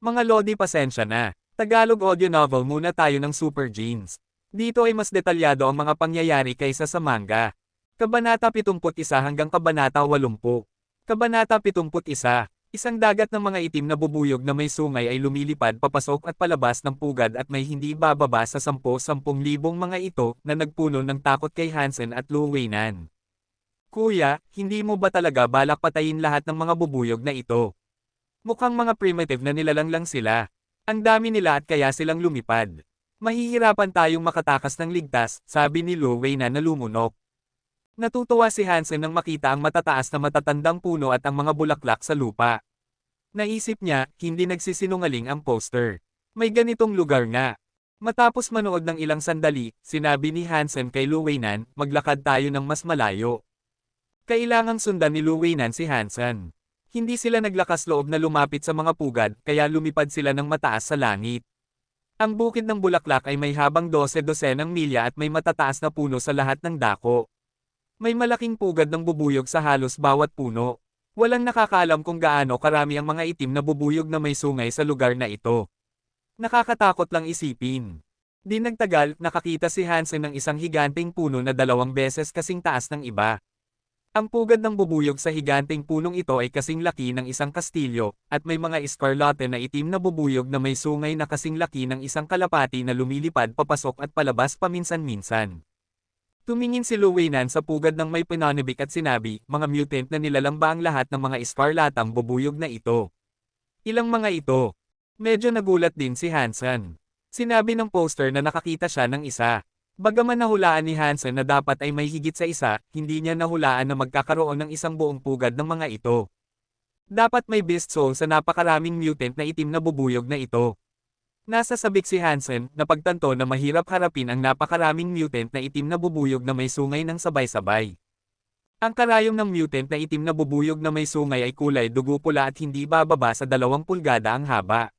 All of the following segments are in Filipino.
Mga Lodi, pasensya na. Tagalog audio novel muna tayo ng Super Genes. Dito ay mas detalyado ang mga pangyayari kaysa sa manga. Kabanata 71 hanggang Kabanata 80. Kabanata 71. Isang dagat ng mga itim na bubuyog na may sungay ay lumilipad papasok at palabas ng pugad at may hindi bababa sa 10,000 mga ito na nagpuno ng takot kay Hansen at Lu Weinan. Kuya, hindi mo ba talaga balak patayin lahat ng mga bubuyog na ito? Mukhang mga primitive na nilalang lang sila. Ang dami nila at kaya silang lumipad. Mahihirapan tayong makatakas ng ligtas, sabi ni Lu Weinan na lumunok. Natutuwa si Hansen nang makita ang matataas na matatandang puno at ang mga bulaklak sa lupa. Naisip niya, hindi nagsisinungaling ang poster. May ganitong lugar nga. Matapos manood ng ilang sandali, sinabi ni Hansen kay Lu Weinan, maglakad tayo ng mas malayo. Kailangang sundan ni Lu Weinan si Hansen. Hindi sila naglakas loob na lumapit sa mga pugad, kaya lumipad sila ng mataas sa langit. Ang bukid ng bulaklak ay may habang 12-12 milya at may matataas na puno sa lahat ng dako. May malaking pugad ng bubuyog sa halos bawat puno. Walang nakakaalam kung gaano karami ang mga itim na bubuyog na may sungay sa lugar na ito. Nakakatakot lang isipin. Di nagtagal, nakakita si Hansen ng isang higanteng puno na 2 beses kasing taas ng iba. Ang pugad ng bubuyog sa higanteng punong ito ay kasing laki ng isang kastilyo, at may mga eskarlate na itim na bubuyog na may sungay na kasing laki ng isang kalapati na lumilipad papasok at palabas paminsan-minsan. Tumingin si Lu Weinan sa pugad ng may pinanibik at sinabi, mga mutant na nilalang ba ang lahat ng mga eskarlatang bubuyog na ito? Ilang mga ito? Medyo nagulat din si Hansen. Sinabi ng poster na nakakita siya ng isa. Bagaman nahulaan ni Hansen na dapat ay may higit sa isa, hindi niya nahulaan na magkakaroon ng isang buong pugad ng mga ito. Dapat may beast soul sa napakaraming mutant na itim na bubuyog na ito. Nasa sabik si Hansen, na pagtanto na mahirap harapin ang napakaraming mutant na itim na bubuyog na may sungay ng sabay-sabay. Ang karayom ng mutant na itim na bubuyog na may sungay ay kulay dugo pula at hindi bababa sa 2 pulgada ang haba.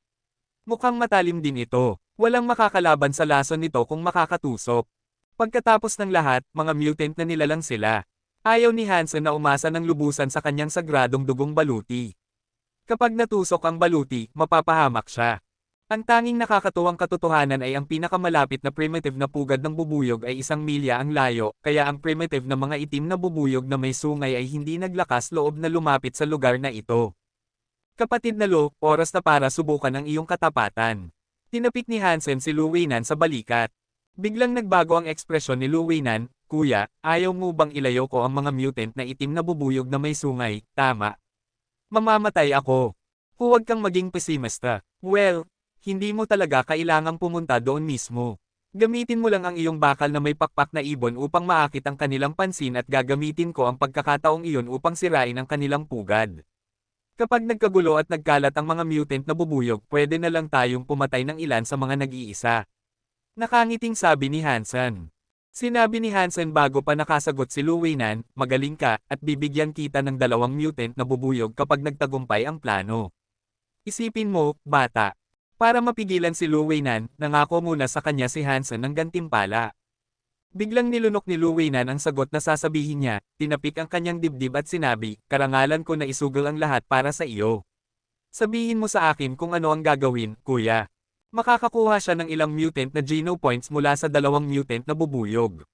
Mukhang matalim din ito. Walang makakalaban sa lason nito kung makakatusok. Pagkatapos ng lahat, mga mutant na nilalang sila. Ayaw ni Hansen na umasa ng lubusan sa kanyang sagradong dugong baluti. Kapag natusok ang baluti, mapapahamak siya. Ang tanging nakakatuwang katotohanan ay ang pinakamalapit na primitive na pugad ng bubuyog ay 1 milya ang layo, kaya ang primitive na mga itim na bubuyog na may sungay ay hindi naglakas loob na lumapit sa lugar na ito. Kapatid na Lu, oras na para subukan ang iyong katapatan. Tinapik ni Hansen si Lu Weinan sa balikat. Biglang nagbago ang ekspresyon ni Lu Weinan, kuya, ayaw mo bang ilayo ko ang mga mutant na itim na bubuyog na may sungay, tama? Mamamatay ako. Huwag kang maging pesimista. Well, hindi mo talaga kailangang pumunta doon mismo. Gamitin mo lang ang iyong bakal na may pakpak na ibon upang maakit ang kanilang pansin at gagamitin ko ang pagkakataong iyon upang sirain ang kanilang pugad. Kapag nagkagulo at nagkalat ang mga mutant na bubuyog, pwede na lang tayong pumatay ng ilan sa mga nag-iisa. Nakangiting sabi ni Hansen. Sinabi ni Hansen bago pa nakasagot si Lu Weinan, magaling ka, at bibigyan kita ng 2 mutant na bubuyog kapag nagtagumpay ang plano. Isipin mo, bata. Para mapigilan si Lu Weinan, nangako muna sa kanya si Hansen ng gantimpala. Biglang nilunok ni Lu Weinan ang sagot na sasabihin niya, tinapik ang kanyang dibdib at sinabi, karangalan ko na isugal ang lahat para sa iyo. Sabihin mo sa akin kung ano ang gagawin, kuya. Makakakuha siya ng ilang mutant na geno points mula sa 2 mutant na bubuyog.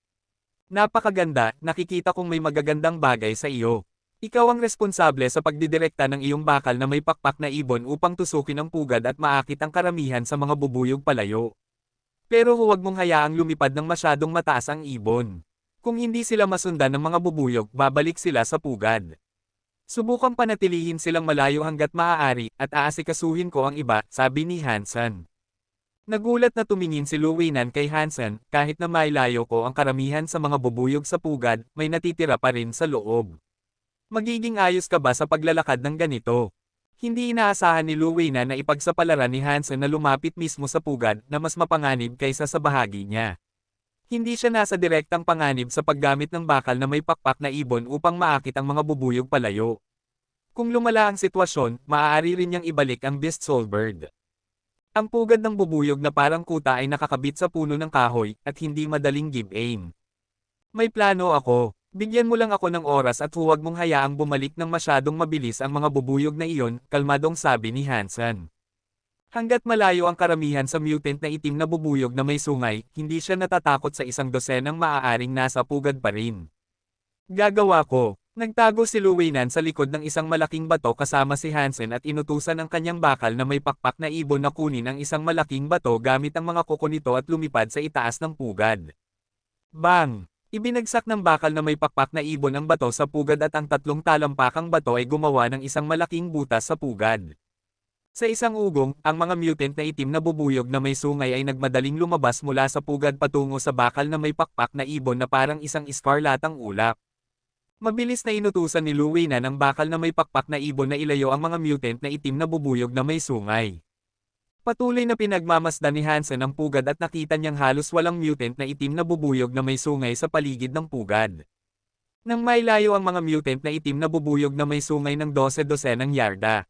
Napakaganda, nakikita kong may magagandang bagay sa iyo. Ikaw ang responsable sa pagdidirekta ng iyong bakal na may pakpak na ibon upang tusukin ang pugad at maakit ang karamihan sa mga bubuyog palayo. Pero huwag mong hayaang lumipad ng masyadong mataas ang ibon. Kung hindi sila masundan ng mga bubuyog, babalik sila sa pugad. Subukang panatilihin silang malayo hanggat maaari, at aasikasuhin ko ang iba, sabi ni Hansen. Nagulat na tumingin si Lu Weinan kay Hansen, kahit na mailayo ko ang karamihan sa mga bubuyog sa pugad, may natitira pa rin sa loob. Magiging ayos ka ba sa paglalakad ng ganito? Hindi inaasahan ni Lu Weinan na ipagsapalaran ni Hansen na lumapit mismo sa pugad na mas mapanganib kaysa sa bahagi niya. Hindi siya nasa direktang panganib sa paggamit ng bakal na may pakpak na ibon upang maakit ang mga bubuyog palayo. Kung lumala ang sitwasyon, maaari rin niyang ibalik ang Beast Soul Bird. Ang pugad ng bubuyog na parang kuta ay nakakabit sa puno ng kahoy at hindi madaling give aim. May plano ako. Bigyan mo lang ako ng oras at huwag mong hayaang bumalik ng masyadong mabilis ang mga bubuyog na iyon, kalmadong sabi ni Hansen. Hanggat malayo ang karamihan sa mutant na itim na bubuyog na may sungay, hindi siya natatakot sa isang dosenang maaaring nasa pugad pa rin. Gagawa ko. Nagtago si Luweinan sa likod ng isang malaking bato kasama si Hansen at inutusan ang kanyang bakal na may pakpak na ibon na kunin ang isang malaking bato gamit ang mga kuko nito at lumipad sa itaas ng pugad. Bang! Ibinagsak ng bakal na may pakpak na ibon ang bato sa pugad at ang tatlong talampakang bato ay gumawa ng isang malaking butas sa pugad. Sa isang ugong, ang mga mutant na itim na bubuyog na may sungay ay nagmadaling lumabas mula sa pugad patungo sa bakal na may pakpak na ibon na parang isang iskarlatang ulap. Mabilis na inutusan ni Luweinan ang bakal na may pakpak na ibon na ilayo ang mga mutant na itim na bubuyog na may sungay. Patuloy na pinagmamasdan ni Hansen ang pugad at nakita niyang halos walang mutant na itim na bubuyog na may sungay sa paligid ng pugad. Nang mailayo ang mga mutant na itim na bubuyog na may sungay ng 12-dosenang yarda.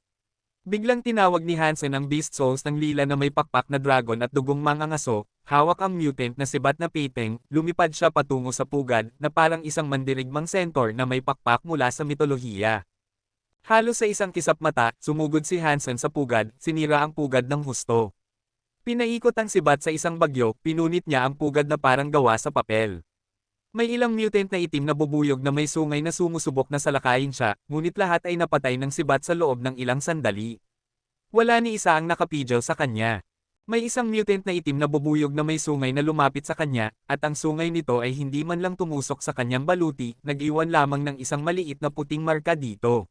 Biglang tinawag ni Hansen ang Beast Souls ng lila na may pakpak na dragon at dugong mangangaso, hawak ang mutant na sibat na piteng, lumipad siya patungo sa pugad na parang isang mandirigmang centaur na may pakpak mula sa mitolohiya. Halos sa isang kisap mata, sumugod si Hansen sa pugad, sinira ang pugad ng husto. Pinaikot ang sibat sa isang bagyo, pinunit niya ang pugad na parang gawa sa papel. May ilang mutant na itim na bubuyog na may sungay na sumusubok na salakayin siya, ngunit lahat ay napatay ng sibat sa loob ng ilang sandali. Wala ni isa ang nakapigil sa kanya. May isang mutant na itim na bubuyog na may sungay na lumapit sa kanya, at ang sungay nito ay hindi man lang tumusok sa kanyang baluti, nag-iwan lamang ng isang maliit na puting marka dito.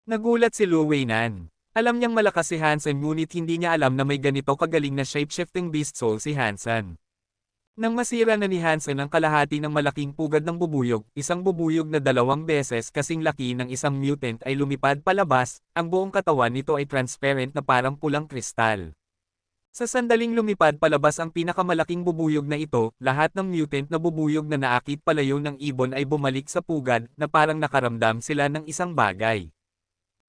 Nagulat si Luweinan. Alam niyang malakas si Hansen ngunit hindi niya alam na may ganito kagaling na shape-shifting beast soul si Hansen. Nang masira na ni Hansen ang kalahati ng malaking pugad ng bubuyog, isang bubuyog na 2 beses kasing laki ng isang mutant ay lumipad palabas, ang buong katawan nito ay transparent na parang pulang kristal. Sa sandaling lumipad palabas ang pinakamalaking bubuyog na ito, lahat ng mutant na bubuyog na naakit palayo ng ibon ay bumalik sa pugad na parang nakaramdam sila ng isang bagay.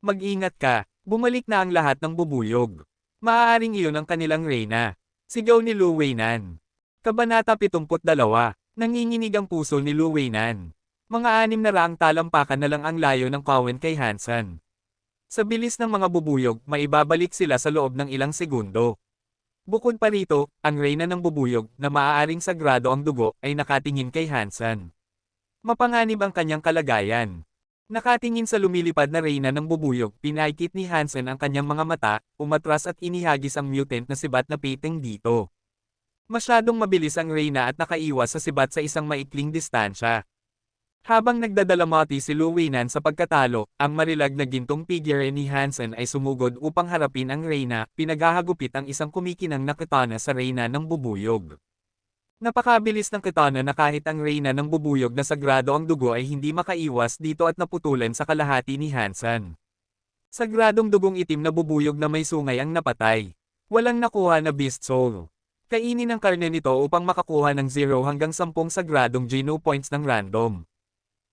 Mag-ingat ka, bumalik na ang lahat ng bubuyog. Maaaring iyon ang kanilang reyna. Sigaw ni Luweinan. Kabanata 72, nanginginig ang puso ni Luweinan. Mga 600 talampakan na lang ang layo ng Cowen kay Hansen. Sa bilis ng mga bubuyog, maibabalik sila sa loob ng ilang segundo. Bukod pa rito, ang reyna ng bubuyog, na maaaring sagrado ang dugo, ay nakatingin kay Hansen. Mapanganib ang kanyang kalagayan. Nakatingin sa lumilipad na reyna ng bubuyog, pinaikit ni Hansen ang kanyang mga mata, umatras at inihagis ang mutant na sibat na piteng dito. Masyadong mabilis ang reyna at nakaiwas sa sibat sa isang maikling distansya. Habang nagdadalamati si Luweinan sa pagkatalo, ang marilag na gintong figure ni Hansen ay sumugod upang harapin ang reyna, pinaghahagupit ang isang kumikinang na katana sa reyna ng bubuyog. Napakabilis ng katana na kahit ang reyna ng bubuyog na sagrado ang dugo ay hindi makaiwas dito at naputulan sa kalahati ni Hansen. Sagradong dugong itim na bubuyog na may sungay ang napatay. Walang nakuha na beast soul. Kainin ang karne nito upang makakuha ng 0 hanggang 10 sagradong geno points ng random.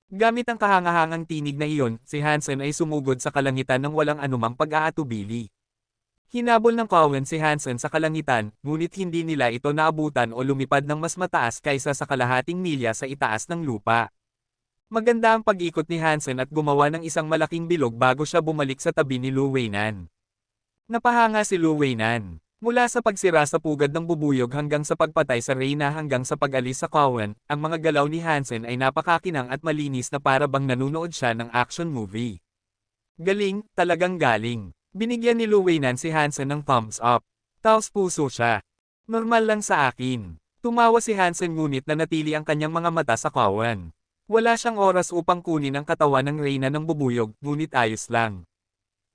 Gamit ang kahangahangang tinig na iyon, si Hansen ay sumugod sa kalangitan ng walang anumang pag-aatubili. Hinabol ng Cowen si Hansen sa kalangitan, ngunit hindi nila ito naabutan o lumipad ng mas mataas kaysa sa kalahating milya sa itaas ng lupa. Maganda ang pag-ikot ni Hansen at gumawa ng isang malaking bilog bago siya bumalik sa tabi ni Luweinan. Napahanga si Luweinan. Mula sa pagsira sa pugad ng bubuyog hanggang sa pagpatay sa reyna hanggang sa pag-alis sa Cowen, ang mga galaw ni Hansen ay napakakinang at malinis na para bang nanunood siya ng action movie. Galing, talagang galing. Binigyan ni Luweinan si Hansen ng thumbs up. Taos puso siya. Normal lang sa akin. Tumawa si Hansen ngunit nanatili ang kanyang mga mata sa Cowen. Wala siyang oras upang kunin ang katawan ng reyna ng bubuyog, ngunit ayos lang.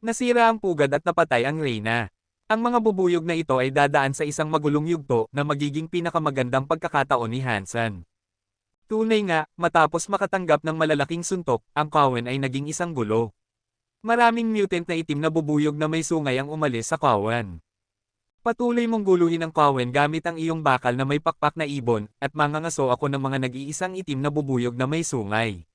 Nasira ang pugad at napatay ang reyna. Ang mga bubuyog na ito ay dadaan sa isang magulong yugto na magiging pinakamagandang pagkakataon ni Hansen. Tunay nga, matapos makatanggap ng malalaking suntok, ang Cowen ay naging isang gulo. Maraming mutant na itim na bubuyog na may sungay ang umalis sa Cowen. Patuloy mong guluhin ang Cowen gamit ang iyong bakal na may pakpak na ibon, at mangangaso ako ng mga nag-iisang itim na bubuyog na may sungay.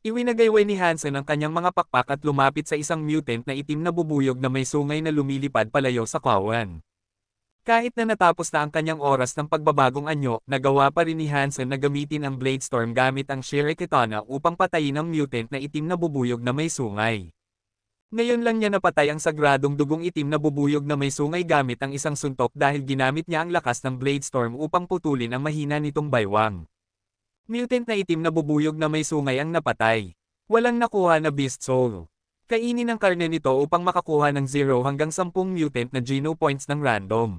Iwinagayway ni Hansen ang kanyang mga pakpak at lumapit sa isang mutant na itim na bubuyog na may sungay na lumilipad palayo sa Cowen. Kahit na natapos na ang kanyang oras ng pagbabagong anyo, nagawa pa rin ni Hansen na gamitin ang Blade Storm gamit ang Shirei Katana upang patayin ang mutant na itim na bubuyog na may sungay. Ngayon lang niya napatay ang sagradong dugong itim na bubuyog na may sungay gamit ang isang suntok dahil ginamit niya ang lakas ng Blade Storm upang putulin ang mahina nitong baywang. Mutant na itim na bubuyog na may sungay ang napatay. Walang nakuha na Beast Soul. Kainin ang karne nito upang makakuha ng 0 hanggang 10 mutant na Geno Points ng random.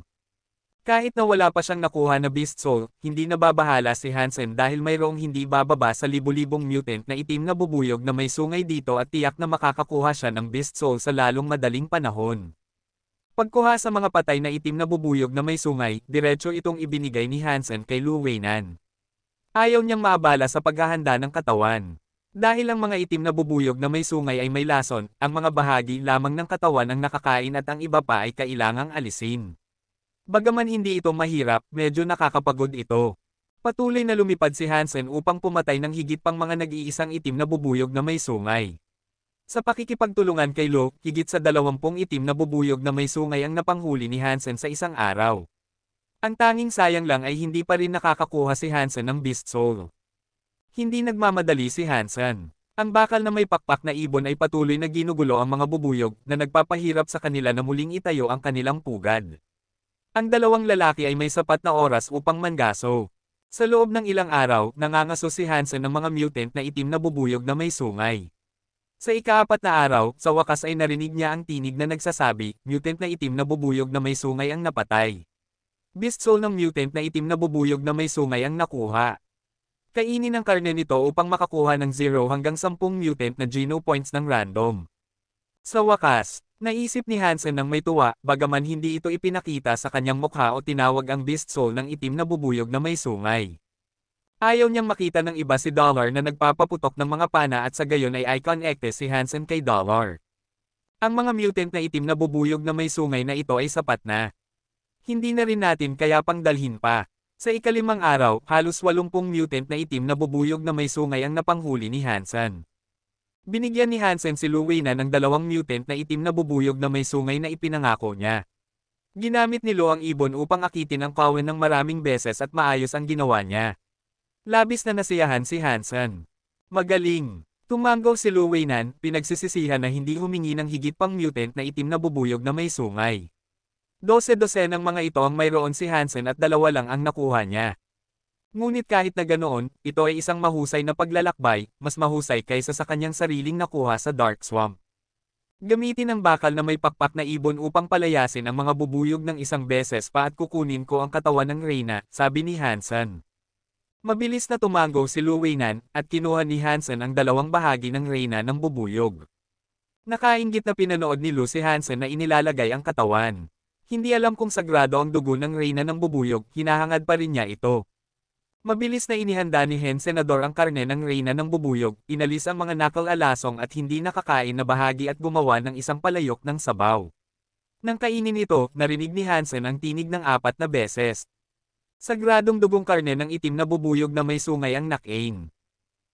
Kahit na wala pa siyang nakuha na Beast Soul, hindi nababahala si Hansen dahil mayroong hindi bababa sa libu-libong mutant na itim na bubuyog na may sungay dito at tiyak na makakakuha siya ng Beast Soul sa lalong madaling panahon. Pagkuha sa mga patay na itim na bubuyog na may sungay, diretso itong ibinigay ni Hansen kay Lu Weinan. Ayaw niyang maabala sa paghahanda ng katawan. Dahil ang mga itim na bubuyog na may sungay ay may lason, ang mga bahagi lamang ng katawan ang nakakain at ang iba pa ay kailangang alisin. Bagaman hindi ito mahirap, medyo nakakapagod ito. Patuloy na lumipad si Hansen upang pumatay ng higit pang mga nag-iisang itim na bubuyog na may sungay. Sa pakikipagtulungan kay Lo, higit sa 20 itim na bubuyog na may sungay ang napanghuli ni Hansen sa isang araw. Ang tanging sayang lang ay hindi pa rin nakakakuha si Hansen ng Beast Soul. Hindi nagmamadali si Hansen. Ang bakal na may pakpak na ibon ay patuloy na ginugulo ang mga bubuyog na nagpapahirap sa kanila na muling itayo ang kanilang pugad. Ang dalawang lalaki ay may sapat na oras upang mangaso. Sa loob ng ilang araw, nangangaso si Hansen ng mga mutant na itim na bubuyog na may sungay. Sa ika-4 na araw, sa wakas ay narinig niya ang tinig na nagsasabi, mutant na itim na bubuyog na may sungay ang napatay. Beast Soul ng mutant na itim na bubuyog na may sungay ang nakuha. Kainin ang karne nito upang makakuha ng 0 hanggang 10 mutant na Geno Points ng random. Sa wakas, naisip ni Hansen ng may tuwa, bagaman hindi ito ipinakita sa kanyang mukha o tinawag ang Beast Soul ng itim na bubuyog na may sungay. Ayaw niyang makita ng iba si Dollar na nagpapaputok ng mga pana at sa gayon ay i-connecte si Hansen kay Dollar. Ang mga mutant na itim na bubuyog na may sungay na ito ay sapat na. Hindi na rin natin kaya pang dalhin pa. Sa ika-5 araw, halos 80 mutant na itim na bubuyog na may sungay ang napanghuli ni Hansen. Binigyan ni Hansen si Lu Weinan ng 2 mutant na itim na bubuyog na may sungay na ipinangako niya. Ginamit ni Lo ang ibon upang akitin ang kawan ng maraming beses at maayos ang ginawa niya. Labis na nasiyahan si Hansen. Magaling! Tumanggaw si Lu Weinan, pinagsisisihan na hindi humingi ng higit pang mutant na itim na bubuyog na may sungay. 12 ng mga ito ang mayroon si Hansen at 2 lang ang nakuha niya. Ngunit kahit na ganoon, ito ay isang mahusay na paglalakbay, mas mahusay kaysa sa kanyang sariling nakuha sa Dark Swamp. Gamitin ang bakal na may pakpak na ibon upang palayasin ang mga bubuyog ng isang beses pa at kukunin ko ang katawan ng Reyna, sabi ni Hansen. Mabilis na tumango si Lu Weinan, at kinuha ni Hansen ang 2 bahagi ng Reyna ng bubuyog. Nakainggit na pinanood ni Lu si Hansen na inilalagay ang katawan. Hindi alam kung sagrado ang dugo ng Reyna ng bubuyog, hinahangad pa rin niya ito. Mabilis na inihanda ni Hen Senador ang karne ng Reyna ng bubuyog, inalis ang mga nakal-alasong at hindi nakakain na bahagi at gumawa ng isang palayok ng sabaw. Nang kainin ito, narinig ni Hansen ang tinig ng 4 na beses. Sagradong dugong karne ng itim na bubuyog na may sungay ang nakain.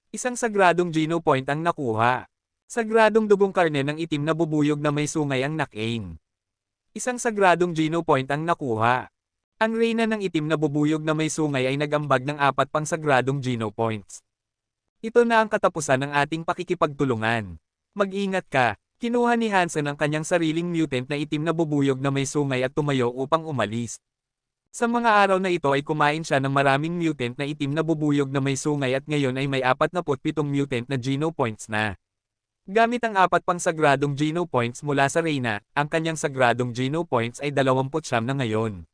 Isang sagradong Geno Point ang nakuha. Sagradong dugong karne ng itim na bubuyog na may sungay ang nakain. Isang sagradong Geno Point ang nakuha. Ang Reyna ng itim na bubuyog na may sungay ay nag-ambag ng 4 pang sagradong Geno Points. Ito na ang katapusan ng ating pakikipagtulungan. Mag-ingat ka, kinuha ni Hansen ang kanyang sariling mutant na itim na bubuyog na may sungay at tumayo upang umalis. Sa mga araw na ito ay kumain siya ng maraming mutant na itim na bubuyog na may sungay at ngayon ay may 47 mutant na Geno Points na. Gamit ang 4 pang sagradong Geno Points mula sa Reyna, ang kanyang sagradong Geno Points ay 29 na ngayon.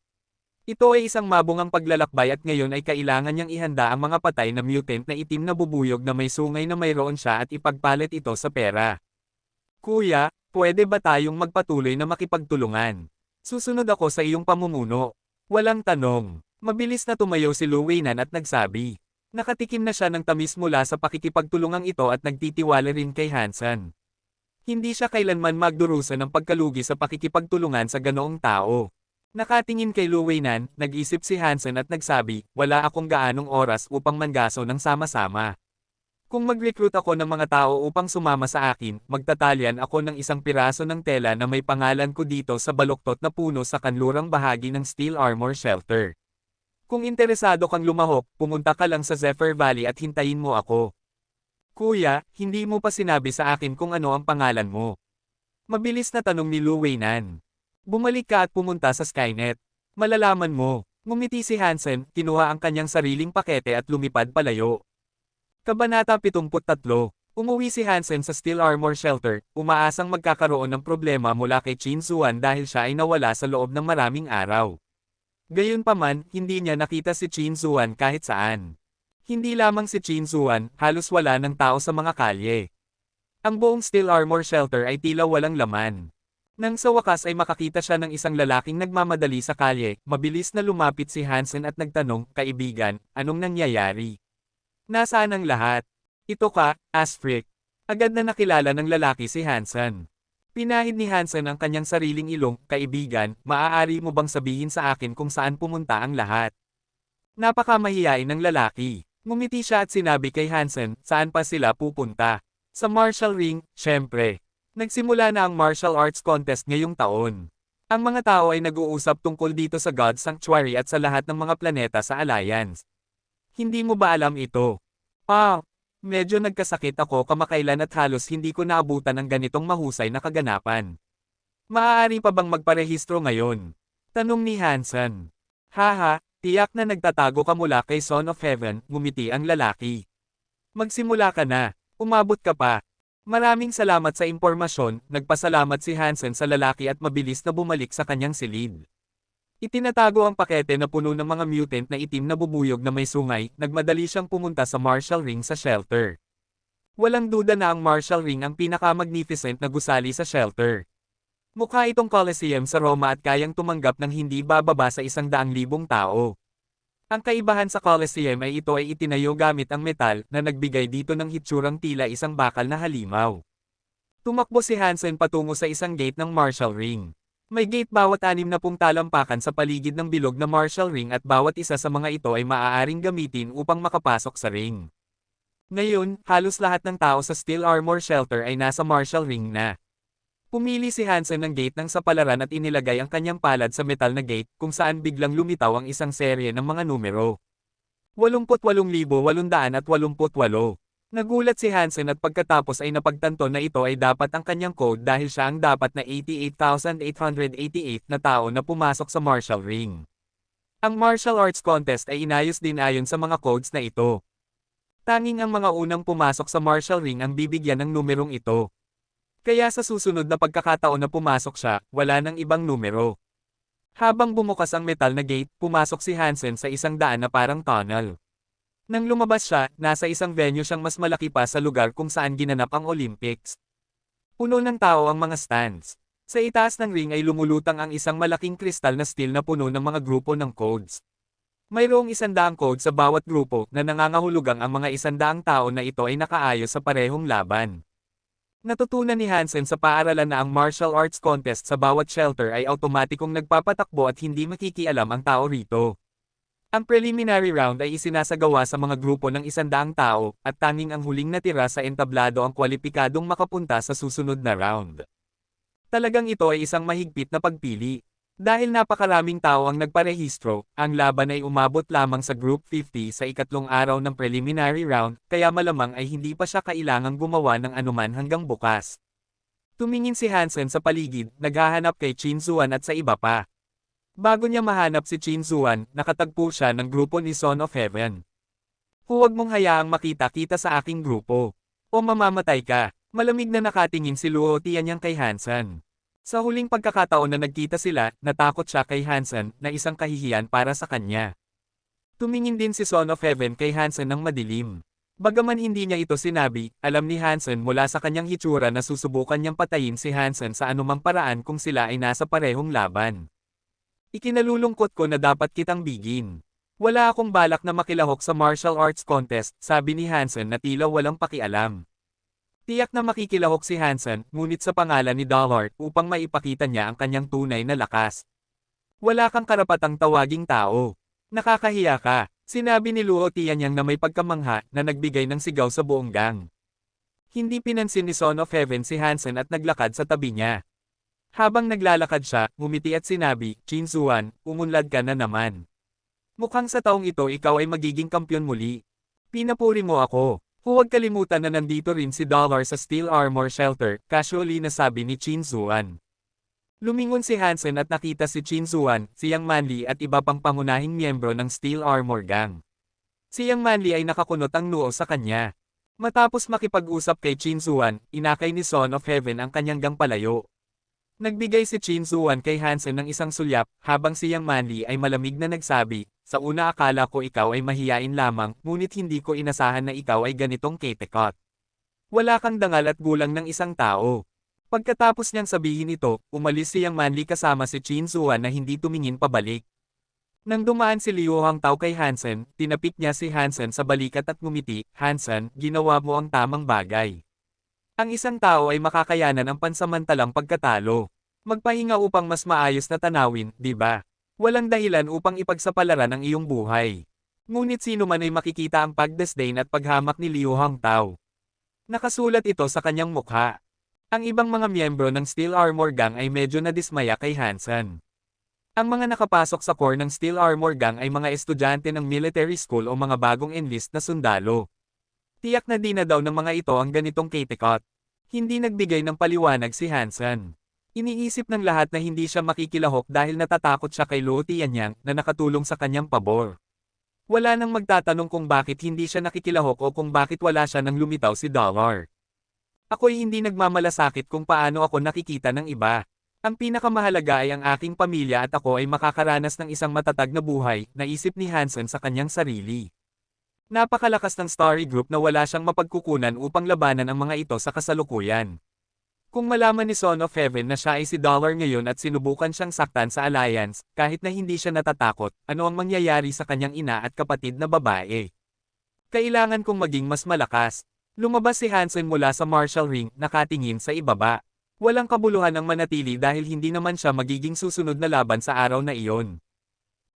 Ito ay isang mabungang paglalakbay at ngayon ay kailangan niyang ihanda ang mga patay na mutant na itim na bubuyog na may sungay na mayroon siya at ipagpalit ito sa pera. Kuya, pwede ba tayong magpatuloy na makipagtulungan? Susunod ako sa iyong pamumuno. Walang tanong. Mabilis na tumayo si Lu Weinan at nagsabi. Nakatikim na siya ng tamis mula sa pakikipagtulungang ito at nagtitiwala rin kay Hansen. Hindi siya kailanman magdurusa ng pagkalugi sa pakikipagtulungan sa ganoong tao. Nakatingin kay Lu Weinan, nag-isip si Hansen at nagsabi, wala akong gaanong oras upang mangaso ng sama-sama. Kung mag-recruit ako ng mga tao upang sumama sa akin, magtatalian ako ng isang piraso ng tela na may pangalan ko dito sa baluktot na puno sa kanlurang bahagi ng Steel Armor Shelter. Kung interesado kang lumahok, pumunta ka lang sa Zephyr Valley at hintayin mo ako. Kuya, hindi mo pa sinabi sa akin kung ano ang pangalan mo. Mabilis na tanong ni Lu Weinan. Bumalik ka at pumunta sa Skynet. Malalaman mo. Ngumiti si Hansen, kinuha ang kanyang sariling pakete at lumipad palayo. Kabanata 73. Umuwi si Hansen sa Steel Armor Shelter, umaasang magkakaroon ng problema mula kay Chin Zuan dahil siya ay nawala sa loob ng maraming araw. Gayunpaman, hindi niya nakita si Chin Zuan kahit saan. Hindi lamang si Chin Zuan, halos wala ng tao sa mga kalye. Ang buong Steel Armor Shelter ay tila walang laman. Nang sa wakas ay makakita siya ng isang lalaking nagmamadali sa kalye, mabilis na lumapit si Hansen at nagtanong, "Kaibigan, anong nangyayari? Nasaan ang lahat?" "Ito ka, Asfrick." Agad na nakilala ng lalaki si Hansen. Pinahid ni Hansen ang kanyang sariling ilong, "Kaibigan, maaari mo bang sabihin sa akin kung saan pumunta ang lahat?" Napakamahiyain ng lalaki. Ngumiti siya at sinabi kay Hansen, "Saan pa sila pupunta?" "Sa martial ring, syempre." Nagsimula na ang martial arts contest ngayong taon. Ang mga tao ay nag-uusap tungkol dito sa God Sanctuary at sa lahat ng mga planeta sa Alliance. Hindi mo ba alam ito? Medyo nagkasakit ako kamakailan at halos hindi ko naabutan ang ganitong mahusay na kaganapan. Maaari pa bang magparehistro ngayon? Tanong ni Hansen. Haha, tiyak na nagtatago ka mula kay Son of Heaven, ngumiti ang lalaki. Magsimula ka na, umabot ka pa. Maraming salamat sa impormasyon, nagpasalamat si Hansen sa lalaki at mabilis na bumalik sa kanyang silid. Itinatago ang pakete na puno ng mga mutant na itim na bubuyog na may sungay, nagmadali siyang pumunta sa martial ring sa shelter. Walang duda na ang martial ring ang pinaka-magnificent na gusali sa shelter. Mukha itong Colosseum sa Roma at kayang tumanggap ng hindi bababa sa 100,000 tao. Ang kaibahan sa Colosseum ay ito ay itinayo gamit ang metal na nagbigay dito ng hitsurang tila isang bakal na halimaw. Tumakbo si Hansen patungo sa isang gate ng martial ring. May gate bawat 60 talampakan sa paligid ng bilog na martial ring at bawat isa sa mga ito ay maaaring gamitin upang makapasok sa ring. Ngayon, halos lahat ng tao sa Steel Armor Shelter ay nasa martial ring na. Pumili si Hansen ng gate ng sapalaran at inilagay ang kanyang palad sa metal na gate kung saan biglang lumitaw ang isang serye ng mga numero. 88,888. Nagulat si Hansen at pagkatapos ay napagtanto na ito ay dapat ang kanyang code dahil siya ang dapat na 88,888 na tao na pumasok sa martial ring. Ang martial arts contest ay inayos din ayon sa mga codes na ito. Tanging ang mga unang pumasok sa martial ring ang bibigyan ng numerong ito. Kaya sa susunod na pagkakataon na pumasok siya, wala nang ibang numero. Habang bumukas ang metal na gate, pumasok si Hansen sa isang daan na parang tunnel. Nang lumabas siya, nasa isang venue siyang mas malaki pa sa lugar kung saan ginanap ang Olympics. Puno ng tao ang mga stands. Sa itaas ng ring ay lumulutang ang isang malaking kristal na steel na puno ng mga grupo ng codes. Mayroong 100 code sa bawat grupo na nangangahulugang ang mga 100 tao na ito ay nakaayos sa parehong laban. Natutunan ni Hansen sa paaralan na ang martial arts contest sa bawat shelter ay automatikong nagpapatakbo at hindi makikialam ang tao rito. Ang preliminary round ay isinasagawa sa mga grupo ng 100 tao, at tanging ang huling natira sa entablado ang kwalipikadong makapunta sa susunod na round. Talagang ito ay isang mahigpit na pagpili. Dahil napakaraming tao ang nagparehistro, ang laban ay umabot lamang sa Group 50 sa ikatlong araw ng preliminary round, kaya malamang ay hindi pa siya kailangang gumawa ng anuman hanggang bukas. Tumingin si Hansen sa paligid, naghahanap kay Chin Zuan at sa iba pa. Bago niya mahanap si Chin Zuan, nakatagpo siya ng grupo ni Son of Heaven. "Huwag mong hayaang makita-kita sa aking grupo. O mamamatay ka." Malamig na nakatingin si Luo Tianyang kay Hansen. Sa huling pagkakataon na nagkita sila, natakot siya kay Hansen na isang kahihiyan para sa kanya. Tumingin din si Son of Heaven kay Hansen ng madilim. Bagaman hindi niya ito sinabi, alam ni Hansen mula sa kanyang hitsura na susubukan niyang patayin si Hansen sa anumang paraan kung sila ay nasa parehong laban. "Ikinalulungkot ko na dapat kitang bigin. Wala akong balak na makilahok sa martial arts contest," sabi ni Hansen na tila walang pakialam. Tiyak na makikilahok si Hansen, ngunit sa pangalan ni Dollard upang maipakita niya ang kanyang tunay na lakas. "Wala kang karapatang tawaging tao. Nakakahiya ka," sinabi ni Luo Tianyang na may pagkamangha na nagbigay ng sigaw sa buong gang. Hindi pinansin ni Son of Heaven si Hansen at naglakad sa tabi niya. Habang naglalakad siya, ngumiti at sinabi, "Chin Zuan, umunlad ka na naman. Mukhang sa taong ito ikaw ay magiging kampyon muli. Pinapuri mo ako." Huwag kalimutan na nandito rin si Dollar sa Steel Armor Shelter, casually nasabi ni Chin Zuan. Lumingon si Hansen at nakita si Chin Zuan, si Yang Manli at iba pang pangunahing miyembro ng Steel Armor Gang. Si Yang Manli ay nakakunot ang noo sa kanya. Matapos makipag-usap kay Chin Zuan, inakay ni Son of Heaven ang kanyang gang palayo. Nagbigay si Chin Zuan kay Hansen ng isang sulyap, habang si Yang Manli ay malamig na nagsabi, "Sa una akala ko ikaw ay mahiyain lamang, ngunit hindi ko inasahan na ikaw ay ganitong ketekot. Wala kang dangal at gulang ng isang tao." Pagkatapos niyang sabihin ito, umalis si Yang Manli kasama si Chin Zuan na hindi tumingin pabalik. Nang dumaan si Liu Hongtao kay Hansen, tinapik niya si Hansen sa balikat at ngumiti, "Hansen, ginawa mo ang tamang bagay. Ang isang tao ay makakayanan ang pansamantalang pagkatalo. Magpahinga upang mas maayos na tanawin, di ba? Walang dahilan upang ipagsapalaran ang iyong buhay." Ngunit sino man ay makikita ang pagdesdain at paghamak ni Liu Hongtao. Nakasulat ito sa kanyang mukha. Ang ibang mga miyembro ng Steel Armor Gang ay medyo nadismaya kay Hansen. Ang mga nakapasok sa core ng Steel Armor Gang ay mga estudyante ng military school o mga bagong enlist na sundalo. Tiyak na di na daw ng mga ito ang ganitong ketekot. Hindi nagbigay ng paliwanag si Hansen. Iniisip ng lahat na hindi siya makikilahok dahil natatakot siya kay Luo Tianyang na nakatulong sa kanyang pabor. Wala nang magtatanong kung bakit hindi siya nakikilahok o kung bakit wala siya nang lumitaw si Dollar. Ako'y hindi nagmamalasakit kung paano ako nakikita ng iba. Ang pinakamahalaga ay ang aking pamilya at ako ay makakaranas ng isang matatag na buhay, naisip ni Hansen sa kanyang sarili. Napakalakas ng Starry Group na wala siyang mapagkukunan upang labanan ang mga ito sa kasalukuyan. Kung malaman ni Son of Heaven na siya ay si Dollar ngayon at sinubukan siyang saktan sa Alliance, kahit na hindi siya natatakot, ano ang mangyayari sa kanyang ina at kapatid na babae? Kailangan kong maging mas malakas. Lumabas si Hansen mula sa martial ring, nakatingin sa ibaba. Walang kabuluhan ang manatili dahil hindi naman siya magiging susunod na laban sa araw na iyon.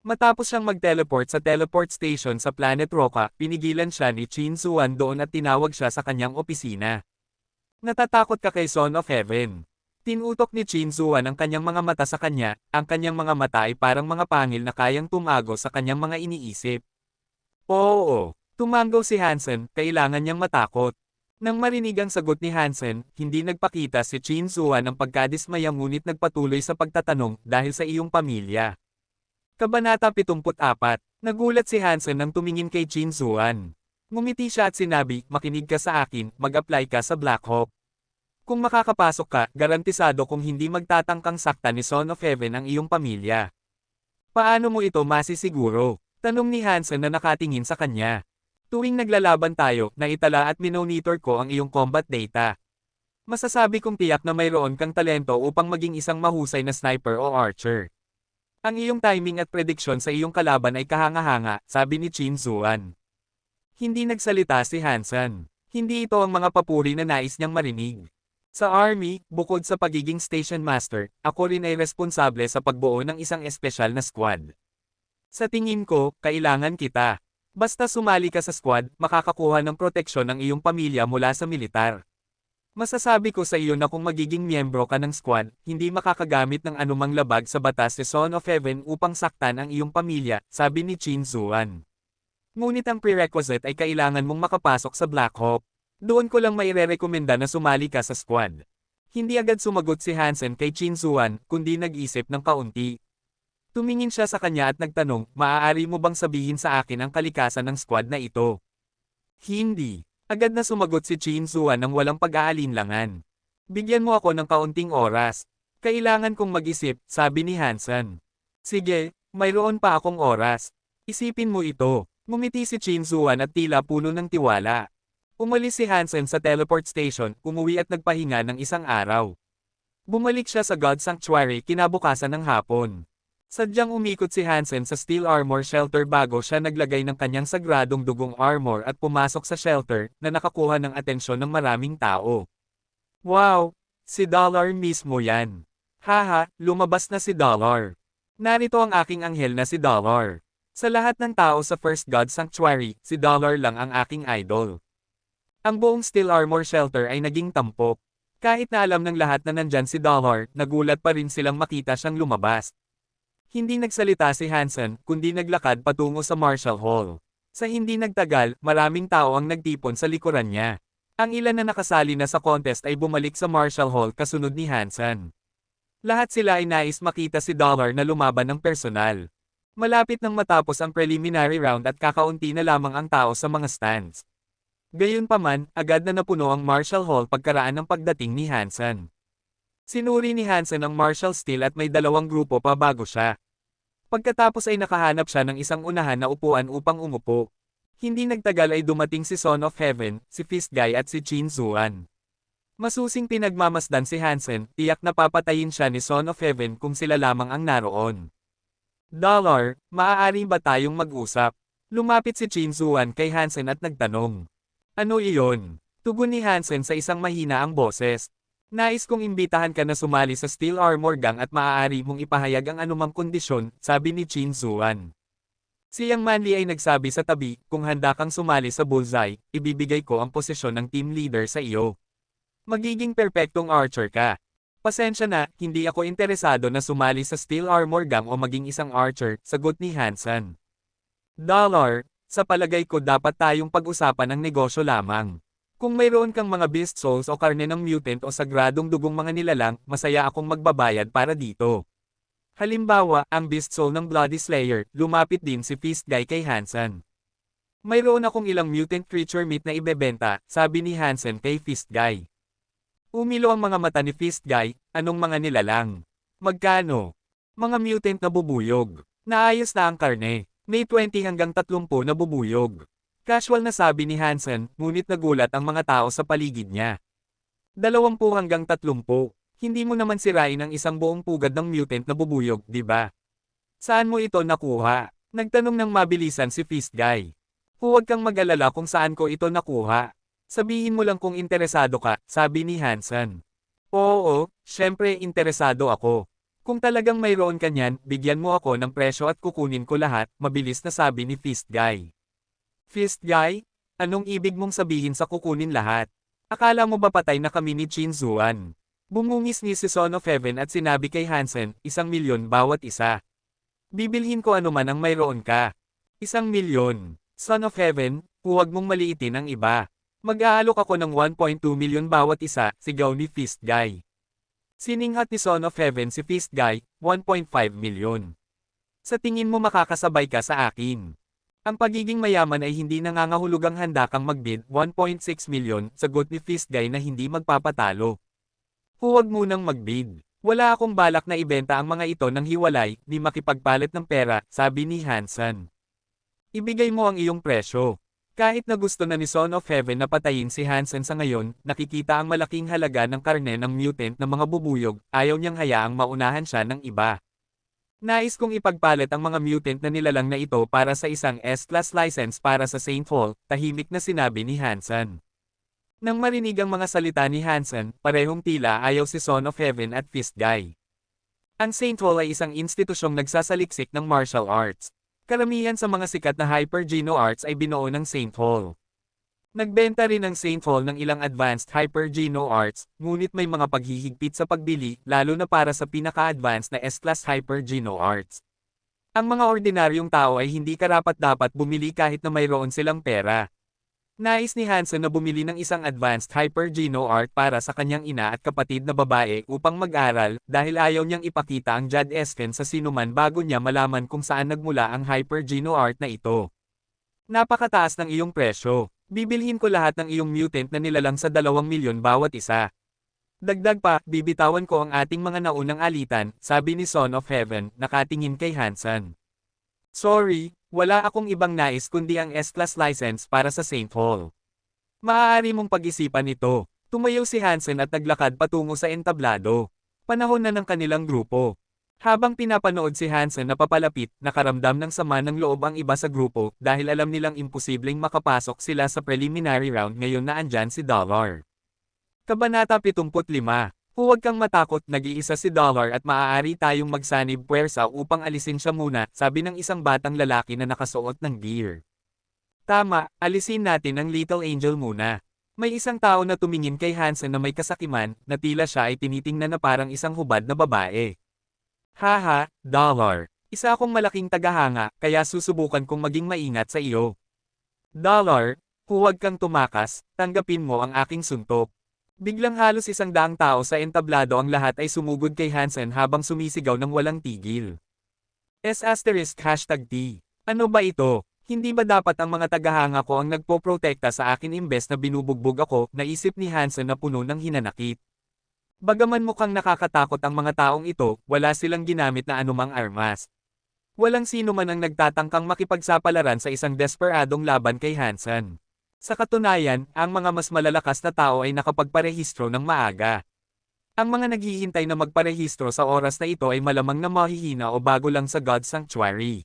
Matapos siyang mag-teleport sa teleport station sa Planet Roca, pinigilan siya ni Chin Zuan doon at tinawag siya sa kanyang opisina. "Natatakot ka kay Son of Heaven?" Tinutok ni Chin Zuan ang kanyang mga mata sa kanya, ang kanyang mga mata ay parang mga pangil na kayang tumago sa kanyang mga iniisip. "Oo." Tumango si Hansen, kailangan niyang matakot. Nang marinig ang sagot ni Hansen, hindi nagpakita si Chin Zuan ng pagkadismaya ngunit nagpatuloy sa pagtatanong, "Dahil sa iyong pamilya?" Kabanata 74. Nagulat si Hansen nang tumingin kay Chin Zuan. Ngumiti siya at sinabi, "Makinig ka sa akin, mag-apply ka sa Black Hawk. Kung makakapasok ka, garantisado kung hindi magtatangkang sakta ni Son of Heaven ang iyong pamilya." "Paano mo ito masisiguro?" tanong ni Hansen na nakatingin sa kanya. "Tuwing naglalaban tayo, naitala at minonitor ko ang iyong combat data. Masasabi kong tiyak na mayroon kang talento upang maging isang mahusay na sniper o archer. Ang iyong timing at prediksyon sa iyong kalaban ay kahanga-hanga," sabi ni Chin Zuan. Hindi nagsalita si Hansen. Hindi ito ang mga papuri na nais niyang marinig. Sa Army, bukod sa pagiging station master, ako rin ay responsable sa pagbuo ng isang espesyal na squad. Sa tingin ko, kailangan kita. Basta sumali ka sa squad, makakakuha ng proteksyon ng iyong pamilya mula sa militar. Masasabi ko sa iyo na kung magiging miyembro ka ng squad, hindi makakagamit ng anumang labag sa batas si Son of Heaven upang saktan ang iyong pamilya, sabi ni Chin Zuan. Ngunit ang prerequisite ay kailangan mong makapasok sa Black Hawk. Doon ko lang mairerekomenda na sumali ka sa squad. Hindi agad sumagot si Hansen kay Chin Zuan, kundi nag-isip ng kaunti. Tumingin siya sa kanya at nagtanong, "Maaari mo bang sabihin sa akin ang kalikasan ng squad na ito?" "Hindi." Agad na sumagot si Chin Zuan nang walang pag-aalinlangan. "Bigyan mo ako ng kaunting oras. Kailangan kong mag-isip," sabi ni Hansen. "Sige, mayroon pa akong oras. Isipin mo ito." Ngumiti si Chin Zuan at tila puno ng tiwala. Umalis si Hansen sa teleport station, umuwi at nagpahinga ng isang araw. Bumalik siya sa God Sanctuary kinabukasan ng hapon. Sadyang umikot si Hansen sa Steel Armor Shelter bago siya naglagay ng kanyang sagradong dugong armor at pumasok sa shelter, na nakakuha ng atensyon ng maraming tao. "Wow! Si Dollar mismo yan. Haha, lumabas na si Dollar. Narito ang aking anghel na si Dollar. Sa lahat ng tao sa First God Sanctuary, si Dollar lang ang aking idol." Ang buong Steel Armor Shelter ay naging tampok. Kahit na alam ng lahat na nandyan si Dollar, nagulat pa rin silang makita siyang lumabas. Hindi nagsalita si Hansen, kundi naglakad patungo sa Marshall Hall. Sa hindi nagtagal, maraming tao ang nagtipon sa likuran niya. Ang ilan na nakasali na sa contest ay bumalik sa Marshall Hall kasunod ni Hansen. Lahat sila ay nais makita si Dollar na lumaban ng personal. Malapit nang matapos ang preliminary round at kakaunti na lamang ang tao sa mga stands. Gayunpaman, agad na napuno ang Marshall Hall pagkaraan ng pagdating ni Hansen. Sinuri ni Hansen ang Marshall Steel at may dalawang grupo pa bago siya. Pagkatapos ay nakahanap siya ng isang unahan na upuan upang umupo. Hindi nagtagal ay dumating si Son of Heaven, si Fist Guy at si Chin Zuan. Masusing pinagmamasdan si Hansen, tiyak na papatayin siya ni Son of Heaven kung sila lamang ang naroon. Dollar, maaari ba tayong mag-usap? Lumapit si Chin Zuan kay Hansen at nagtanong. Ano iyon? Tugon ni Hansen sa isang mahina ang boses. Nais kong imbitahan ka na sumali sa Steel Armor Gang at maaari mong ipahayag ang anumang kondisyon, sabi ni Chin Zuan. Si Yang Manli ay nagsabi sa tabi, kung handa kang sumali sa Bullseye, ibibigay ko ang posisyon ng team leader sa iyo. Magiging perpektong archer ka. Pasensya na, hindi ako interesado na sumali sa Steel Armor Gang o maging isang archer, sagot ni Hansen. Dollar, sa palagay ko dapat tayong pag-usapan ng negosyo lamang. Kung mayroon kang mga beast souls o karne ng mutant o sagradong dugong mga nilalang, masaya akong magbabayad para dito. Halimbawa, ang beast soul ng Bloody Slayer, lumapit din si Fist Guy kay Hansen. Mayroon akong ilang mutant creature meat na ibebenta, sabi ni Hansen kay Fist Guy. Umilo ang mga mata ni Fist Guy, anong mga nilalang? Magkano? Mga mutant na bubuyog. Naayos na ang karne. May 20 hanggang 30 na bubuyog. Casual na sabi ni Hansen, ngunit nagulat ang mga tao sa paligid niya. 20 hanggang 30. Hindi mo naman sirain ang isang buong pugad ng mutant na bubuyog, di ba? Saan mo ito nakuha? Nagtanong ng mabilisan si Fist Guy. Huwag kang mag-alala kung saan ko ito nakuha. Sabihin mo lang kung interesado ka, sabi ni Hansen. Oo, syempre interesado ako. Kung talagang mayroon ka niyan, bigyan mo ako ng presyo at kukunin ko lahat, mabilis na sabi ni Fist Guy. Fist Guy? Anong ibig mong sabihin sa kukunin lahat? Akala mo ba patay na kami ni Chin Zuan? Bumungis ni si Son of Heaven at sinabi kay Hansen, 1,000,000 bawat isa. Bibilhin ko anuman ang mayroon ka. 1,000,000. Son of Heaven, huwag mong maliitin ang iba. Mag-aalok ako ng 1.2 million bawat isa, sigaw ni Fist Guy. Sininghat ni Son of Heaven si Fist Guy, 1.5 million. Sa tingin mo makakasabay ka sa akin? Ang pagiging mayaman ay hindi nangangahulugang handa kang magbid, 1.6 million, sagot ni Fist Guy na hindi magpapatalo. Huwag munang magbid. Wala akong balak na ibenta ang mga ito ng hiwalay, ni makipagpalit ng pera, sabi ni Hansen. Ibigay mo ang iyong presyo. Kahit na gusto na ni Son of Heaven na patayin si Hansen sa ngayon, nakikita ang malaking halaga ng karne ng mutant na mga bubuyog, ayaw niyang hayaang maunahan siya ng iba. Nais kong ipagpalit ang mga mutant na nilalang na ito para sa isang S-Class license para sa Saint Hall, tahimik na sinabi ni Hansen. Nang marinig ang mga salita ni Hansen, parehong tila ayaw si Son of Heaven at Fist Guy. Ang Saint Hall ay isang institusyong nagsasaliksik ng martial arts. Karamihan sa mga sikat na Hyper Geno Arts ay binuo ng Saint Hall. Nagbenta rin ang Saint Hall ng ilang advanced Hyper Geno Arts, ngunit may mga paghihigpit sa pagbili, lalo na para sa pinaka-advanced na S-Class Hyper Geno Arts. Ang mga ordinaryong tao ay hindi karapat-dapat bumili kahit na mayroon silang pera. Nais ni Hansen na bumili ng isang advanced Hyper Geno Art para sa kanyang ina at kapatid na babae upang mag-aral, dahil ayaw niyang ipakita ang Jad Esken sa sinuman bago niya malaman kung saan nagmula ang Hyper Geno Art na ito. Napakataas ng iyong presyo. Bibilhin ko lahat ng iyong mutant na nilalang sa 2 milyon bawat isa. Dagdag pa, bibitawan ko ang ating mga naunang alitan, sabi ni Son of Heaven, nakatingin kay Hansen. Sorry, wala akong ibang nais kundi ang S-Class license para sa Saint Hall. Maaari mong pag-isipan ito. Tumayo si Hansen at naglakad patungo sa entablado. Panahon na ng kanilang grupo. Habang pinapanood si Hansen na papalapit, nakaramdam ng sama ng loob ang iba sa grupo dahil alam nilang imposibleng makapasok sila sa preliminary round ngayon na andyan si Dollar. Kabanata 75. Huwag kang matakot, nag-iisa si Dollar at maaari tayong magsanib puwersa upang alisin siya muna, sabi ng isang batang lalaki na nakasuot ng gear. Tama, alisin natin ang Little Angel muna. May isang tao na tumingin kay Hansen na may kasakiman, na tila siya ay tinitingnan na parang isang hubad na babae. Haha, Dollar. Isa akong malaking tagahanga, kaya susubukan kong maging maingat sa iyo. Dollar, huwag kang tumakas, tanggapin mo ang aking suntok. Biglang halos 100 tao sa entablado ang lahat ay sumugod kay Hansen habang sumisigaw ng walang tigil. #T. Ano ba ito? Hindi ba dapat ang mga tagahanga ko ang nagpoprotekta sa akin imbes na binubugbog ako, naisip ni Hansen na puno ng hinanakit. Bagaman mukhang nakakatakot ang mga taong ito, wala silang ginamit na anumang armas. Walang sino man ang nagtatangkang makipagsapalaran sa isang desperadong laban kay Hansen. Sa katunayan, ang mga mas malalakas na tao ay nakapagparehistro ng maaga. Ang mga naghihintay na magparehistro sa oras na ito ay malamang na mahihina o bago lang sa God's Sanctuary.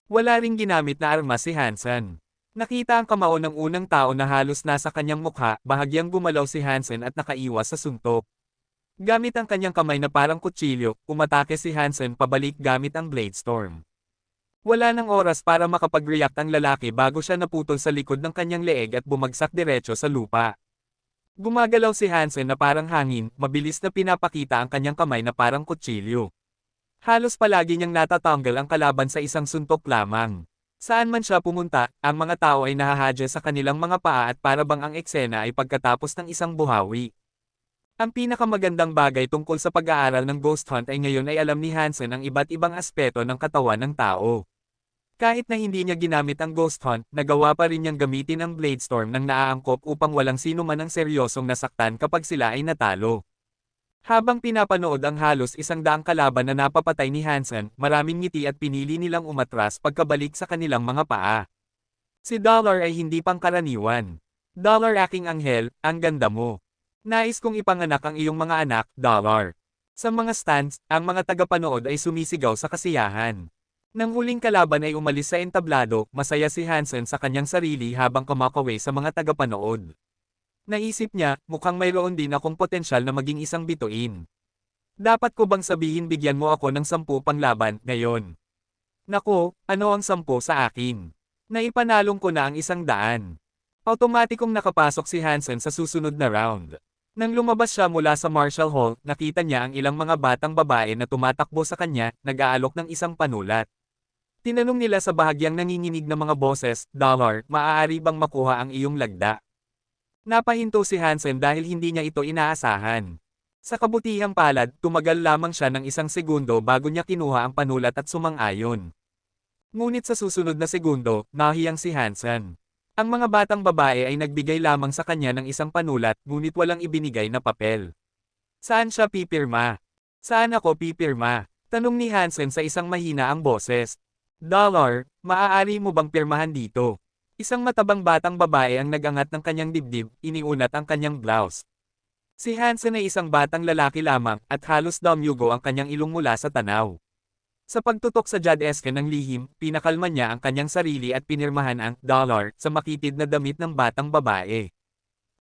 Wala ring ginamit na armas si Hansen. Nakita ang kamao ng unang tao na halos nasa kanyang mukha, bahagyang gumalaw si Hansen at nakaiwas sa suntok. Gamit ang kanyang kamay na parang kutsilyo, umatake si Hansen pabalik gamit ang Blade Storm. Wala nang oras para makapag-react ang lalaki bago siya naputol sa likod ng kanyang leeg at bumagsak diretso sa lupa. Gumagalaw si Hansen na parang hangin, mabilis na pinapakita ang kanyang kamay na parang kutsilyo. Halos palagi niyang natatanggal ang kalaban sa isang suntok lamang. Saan man siya pumunta, ang mga tao ay nahahadya sa kanilang mga paa at para bang ang eksena ay pagkatapos ng isang buhawi. Ang pinakamagandang bagay tungkol sa pag-aaral ng Ghost Hunt ay ngayon ay alam ni Hansen ang iba't ibang aspeto ng katawan ng tao. Kahit na hindi niya ginamit ang Ghost Hunt, nagawa pa rin niyang gamitin ang Blade Storm ng naaangkop upang walang sino man ang seryosong nasaktan kapag sila ay natalo. Habang pinapanood ang halos 100 kalaban na napapatay ni Hansen, maraming ngiti at pinili nilang umatras pagkabalik sa kanilang mga paa. Si Dollar ay hindi pangkaraniwan. Dollar aking anghel, ang ganda mo. Nais kong ipanganak ang iyong mga anak, Dollar. Sa mga stands, ang mga tagapanood ay sumisigaw sa kasiyahan. Nang huling kalaban ay umalis sa entablado, masaya si Hansen sa kanyang sarili habang kumakaway sa mga tagapanood. Naisip niya, mukhang mayroon din akong potensyal na maging isang bituin. Dapat ko bang sabihin bigyan mo ako ng 10 panglaban, ngayon? Nako, ano ang 10 sa akin? Naipanalong ko na ang 100. Automatikong nakapasok si Hansen sa susunod na round. Nang lumabas siya mula sa Marshall Hall, nakita niya ang ilang mga batang babae na tumatakbo sa kanya, nag-aalok ng isang panulat. Tinanong nila sa bahagyang nanginginig na mga boses, Dollar, maaari bang makuha ang iyong lagda? Napahinto si Hansen dahil hindi niya ito inaasahan. Sa kabutihang palad, tumagal lamang siya ng 1 segundo bago niya kinuha ang panulat at sumang-ayon. Ngunit sa susunod na segundo, nahiyang si Hansen. Ang mga batang babae ay nagbigay lamang sa kanya ng isang panulat, ngunit walang ibinigay na papel. Saan siya pipirma? Saan ako pipirma? Tanong ni Hansen sa isang mahina ang boses. Dollar, maaari mo bang pirmahan dito? Isang matabang batang babae ang nagangat ng kanyang dibdib, iniunat ang kanyang blouse. Si Hansen ay isang batang lalaki lamang, at halos damyugo ang kanyang ilong mula sa tanaw. Sa pagtutok sa Jad-eske ng lihim, pinakalma niya ang kanyang sarili at pinirmahan ang Dollar sa makitid na damit ng batang babae.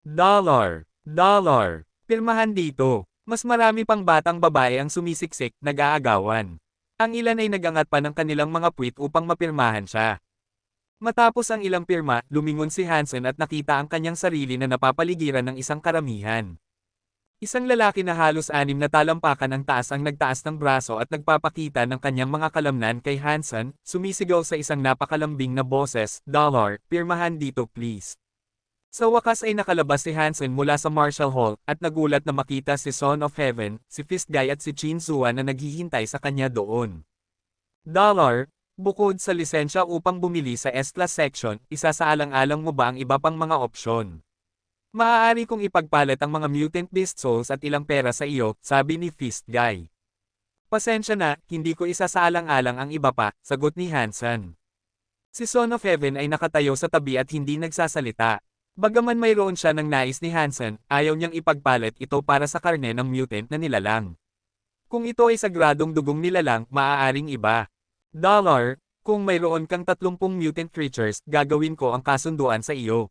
Dollar, Dollar, pirmahan dito. Mas marami pang batang babae ang sumisiksik, nag-aagawan. Ang ilan ay nagangat pa ng kanilang mga puwit upang mapirmahan siya. Matapos ang ilang pirma, lumingon si Hansen at nakita ang kanyang sarili na napapaligiran ng isang karamihan. Isang lalaki na halos 6 na talampakan ang taas ang nagtaas ng braso at nagpapakita ng kanyang mga kalamnan kay Hansen, sumisigaw sa isang napakalambing na boses, Dollar, pirmahan dito please. Sa wakas ay nakalabas si Hansen mula sa Marshall Hall, at nagulat na makita si Son of Heaven, si Fist Guy at si Chin Suan na naghihintay sa kanya doon. Dollar, bukod sa lisensya upang bumili sa S-Class section, isasaalang-alang mo ba ang iba pang mga opsyon? Maaari kong ipagpalit ang mga mutant beast souls at ilang pera sa iyo, sabi ni Fist Guy. Pasensya na, hindi ko isasaalang-alang ang iba pa, sagot ni Hansen. Si Son of Heaven ay nakatayo sa tabi at hindi nagsasalita. Bagaman mayroon siya ng nais ni Hansen, ayaw niyang ipagpalit ito para sa karne ng mutant na nilalang. Kung ito ay sagradong dugong nilalang, maaaring iba. Dollar, kung mayroon kang 30 mutant creatures, gagawin ko ang kasunduan sa iyo.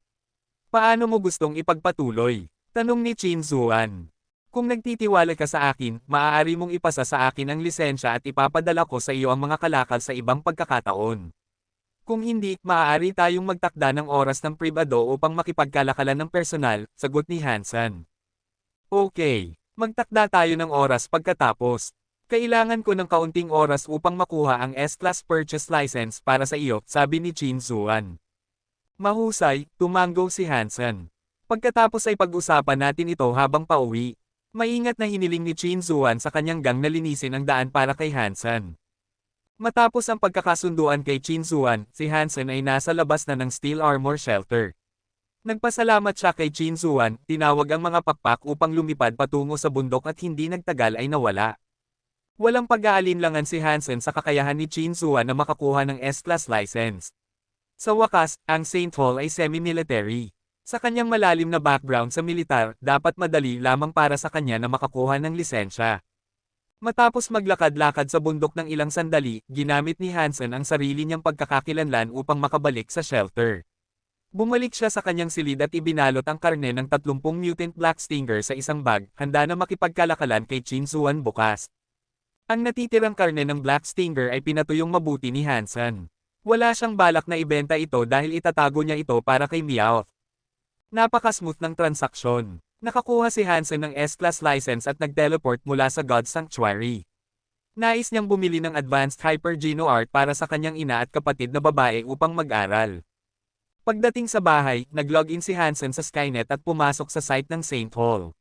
Paano mo gustong ipagpatuloy? Tanong ni Chin Zuan. Kung nagtitiwala ka sa akin, maaari mong ipasa sa akin ang lisensya at ipapadala ko sa iyo ang mga kalakal sa ibang pagkakataon. Kung hindi, maaari tayong magtakda ng oras ng pribado upang makipagkalakalan ng personal, sagot ni Hansen. Okay, magtakda tayo ng oras pagkatapos. Kailangan ko ng kaunting oras upang makuha ang S-Class Purchase License para sa iyo, sabi ni Chin Zuan. Mahusay, tumango si Hansen. Pagkatapos ay pag-usapan natin ito habang pauwi. Maingat na hiniling ni Chin Zuan sa kanyang gang na linisin ang daan para kay Hansen. Matapos ang pagkakasunduan kay Chin Zuan, si Hansen ay nasa labas na ng Steel Armor Shelter. Nagpasalamat siya kay Chin Zuan, tinawag ang mga pakpak upang lumipad patungo sa bundok at hindi nagtagal ay nawala. Walang pag-aalinlangan si Hansen sa kakayahan ni Chin Zuan na makakuha ng S-Class license. Sa wakas, ang Saint Hall ay semi-military. Sa kanyang malalim na background sa militar, dapat madali lamang para sa kanya na makakuha ng lisensya. Matapos maglakad-lakad sa bundok ng ilang sandali, ginamit ni Hansen ang sarili niyang pagkakakilanlan upang makabalik sa shelter. Bumalik siya sa kanyang silid at ibinalot ang karne ng 30 mutant black stinger sa isang bag, handa na makipagkalakalan kay Chin Zuan bukas. Ang natitirang karne ng black stinger ay pinatuyong mabuti ni Hansen. Wala siyang balak na ibenta ito dahil itatago niya ito para kay Meowth. Napaka-smooth ng transaksyon. Nakakuha si Hansen ng S-Class license at nag-teleport mula sa God's Sanctuary. Nais niyang bumili ng Advanced Hyper Geno Art para sa kanyang ina at kapatid na babae upang mag-aral. Pagdating sa bahay, nag-login si Hansen sa Skynet at pumasok sa site ng Saint Hall.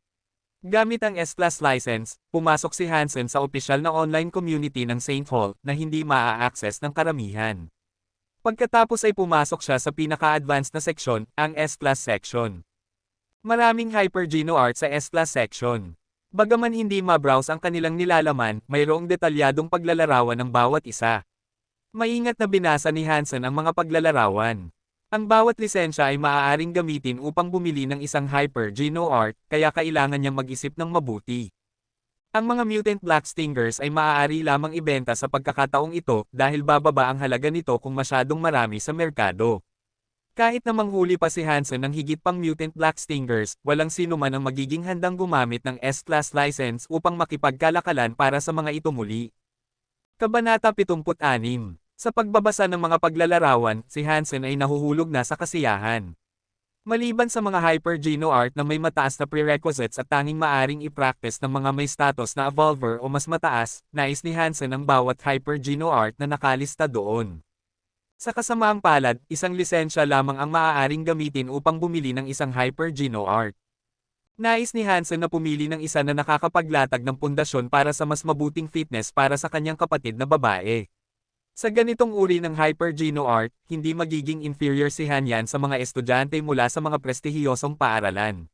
Gamit ang S-Class license, pumasok si Hansen sa opisyal na online community ng Saint Hall na hindi maa-access ng karamihan. Pagkatapos ay pumasok siya sa pinaka-advanced na seksyon, ang S-Class section. Maraming Hyper Geno Art sa S-Class section. Bagaman hindi ma-browse ang kanilang nilalaman, mayroong detalyadong paglalarawan ng bawat isa. Maingat na binasa ni Hansen ang mga paglalarawan. Ang bawat lisensya ay maaaring gamitin upang bumili ng isang Hyper Geno Art, kaya kailangan niyang mag-isip ng mabuti. Ang mga mutant black stingers ay maaari lamang ibenta sa pagkakataong ito dahil bababa ang halaga nito kung masyadong marami sa merkado. Kahit na manghuli pa si Hansen ng higit pang mutant black stingers, walang sino man ang magiging handang gumamit ng S-Class license upang makipagkalakalan para sa mga ito muli. Kabanata 76. Sa pagbabasa ng mga paglalarawan, si Hansen ay nahuhulog na sa kasiyahan. Maliban sa mga Hyper Geno Art na may mataas na prerequisites at tanging maaring i-practice ng mga may status na Evolver o mas mataas, nais ni Hansen ang bawat Hyper Geno Art na nakalista doon. Sa kasamaang palad, isang lisensya lamang ang maaaring gamitin upang bumili ng isang Hyper Geno Art. Nais ni Hansen na pumili ng isa na nakakapaglatag ng pundasyon para sa mas mabuting fitness para sa kanyang kapatid na babae. Sa ganitong uri ng Hyper Geno Art, hindi magiging inferior si Hanyan sa mga estudyante mula sa mga prestihiyosong paaralan.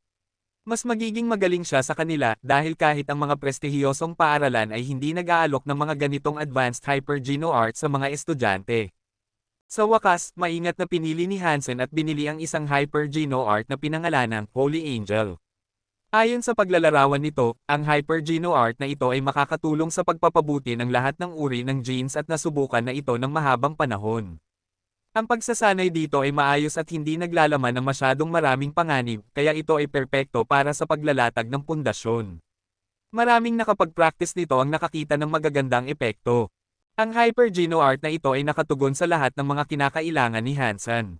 Mas magiging magaling siya sa kanila dahil kahit ang mga prestihiyosong paaralan ay hindi nag-aalok ng mga ganitong advanced Hyper Geno Art sa mga estudyante. Sa wakas, maingat na pinili ni Hansen at binili ang isang Hyper Geno Art na pinangalanang Holy Angel. Ayon sa paglalarawan nito, ang Hyper Geno Art na ito ay makakatulong sa pagpapabuti ng lahat ng uri ng genes at nasubukan na ito ng mahabang panahon. Ang pagsasanay dito ay maayos at hindi naglalaman ng masyadong maraming panganib, kaya ito ay perpekto para sa paglalatag ng pundasyon. Maraming nakapag-practice nito ang nakakita ng magagandang epekto. Ang Hyper Geno Art na ito ay nakatugon sa lahat ng mga kinakailangan ni Hansen.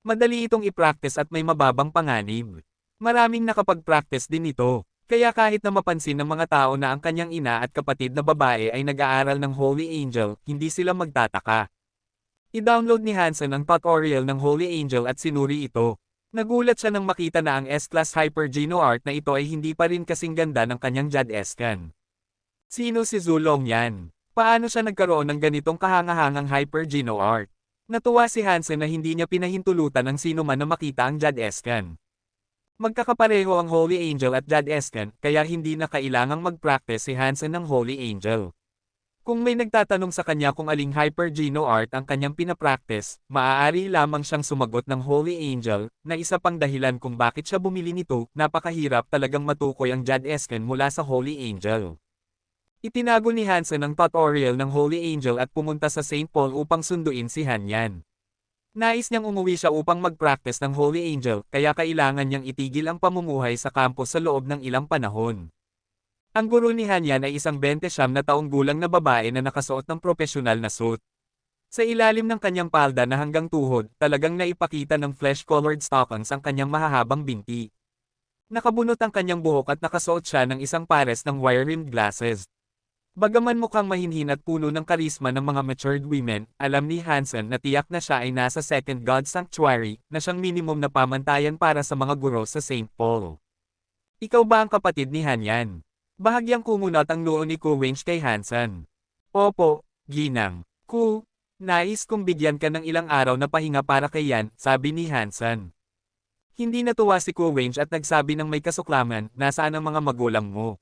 Madali itong i-practice at may mababang panganib. Maraming nakapag-practice din ito, kaya kahit na mapansin ng mga tao na ang kanyang ina at kapatid na babae ay nag-aaral ng Holy Angel, hindi sila magtataka. I-download ni Hansen ang tutorial ng Holy Angel at sinuri ito. Nagulat siya nang makita na ang S-Class Hyper Geno Art na ito ay hindi pa rin kasing ganda ng kanyang Jad-escan. Sino si Zulong yan? Paano siya nagkaroon ng ganitong kahangahangang Hyper Geno Art? Natuwa si Hansen na hindi niya pinahintulutan ng sino man na makita ang Jad-escan. Magkakapareho ang Holy Angel at Jad-escan, kaya hindi na kailangang mag-practice si Hansen ng Holy Angel. Kung may nagtatanong sa kanya kung aling Hyper Geno Art ang kanyang pinapractice, maaari lamang siyang sumagot ng Holy Angel, na isa pang dahilan kung bakit siya bumili nito, napakahirap talagang matukoy ang Jad-escan mula sa Holy Angel. Itinago ni Hansen ang tutorial ng Holy Angel at pumunta sa St. Paul upang sunduin si Hanyan. Nais niyang umuwi siya upang mag-practice ng Holy Angel, kaya kailangan niyang itigil ang pamumuhay sa campus sa loob ng ilang panahon. Ang guro ni Hanyan ay isang 29 na taong gulang na babae na nakasuot ng propesyonal na suit. Sa ilalim ng kanyang palda na hanggang tuhod, talagang naipakita ng flesh-colored stockings ang kanyang mahahabang binti. Nakabunot ang kanyang buhok at nakasuot siya ng isang pares ng wire-rimmed glasses. Bagaman mukhang mahinhin at puno ng karisma ng mga matured women, alam ni Hansen na tiyak na siya ay nasa second God Sanctuary, na siyang minimum na pamantayan para sa mga guro sa St. Paul. Ikaw ba ang kapatid ni Hanyan? Bahagyang kumunat ang noo ni Kuwench kay Hansen. Opo, ginang. Nais kong bigyan ka ng ilang araw na pahinga para kay Yan, sabi ni Hansen. Hindi natuwa si Kuwench at nagsabi ng may kasuklaman, nasaan ang mga magulang mo?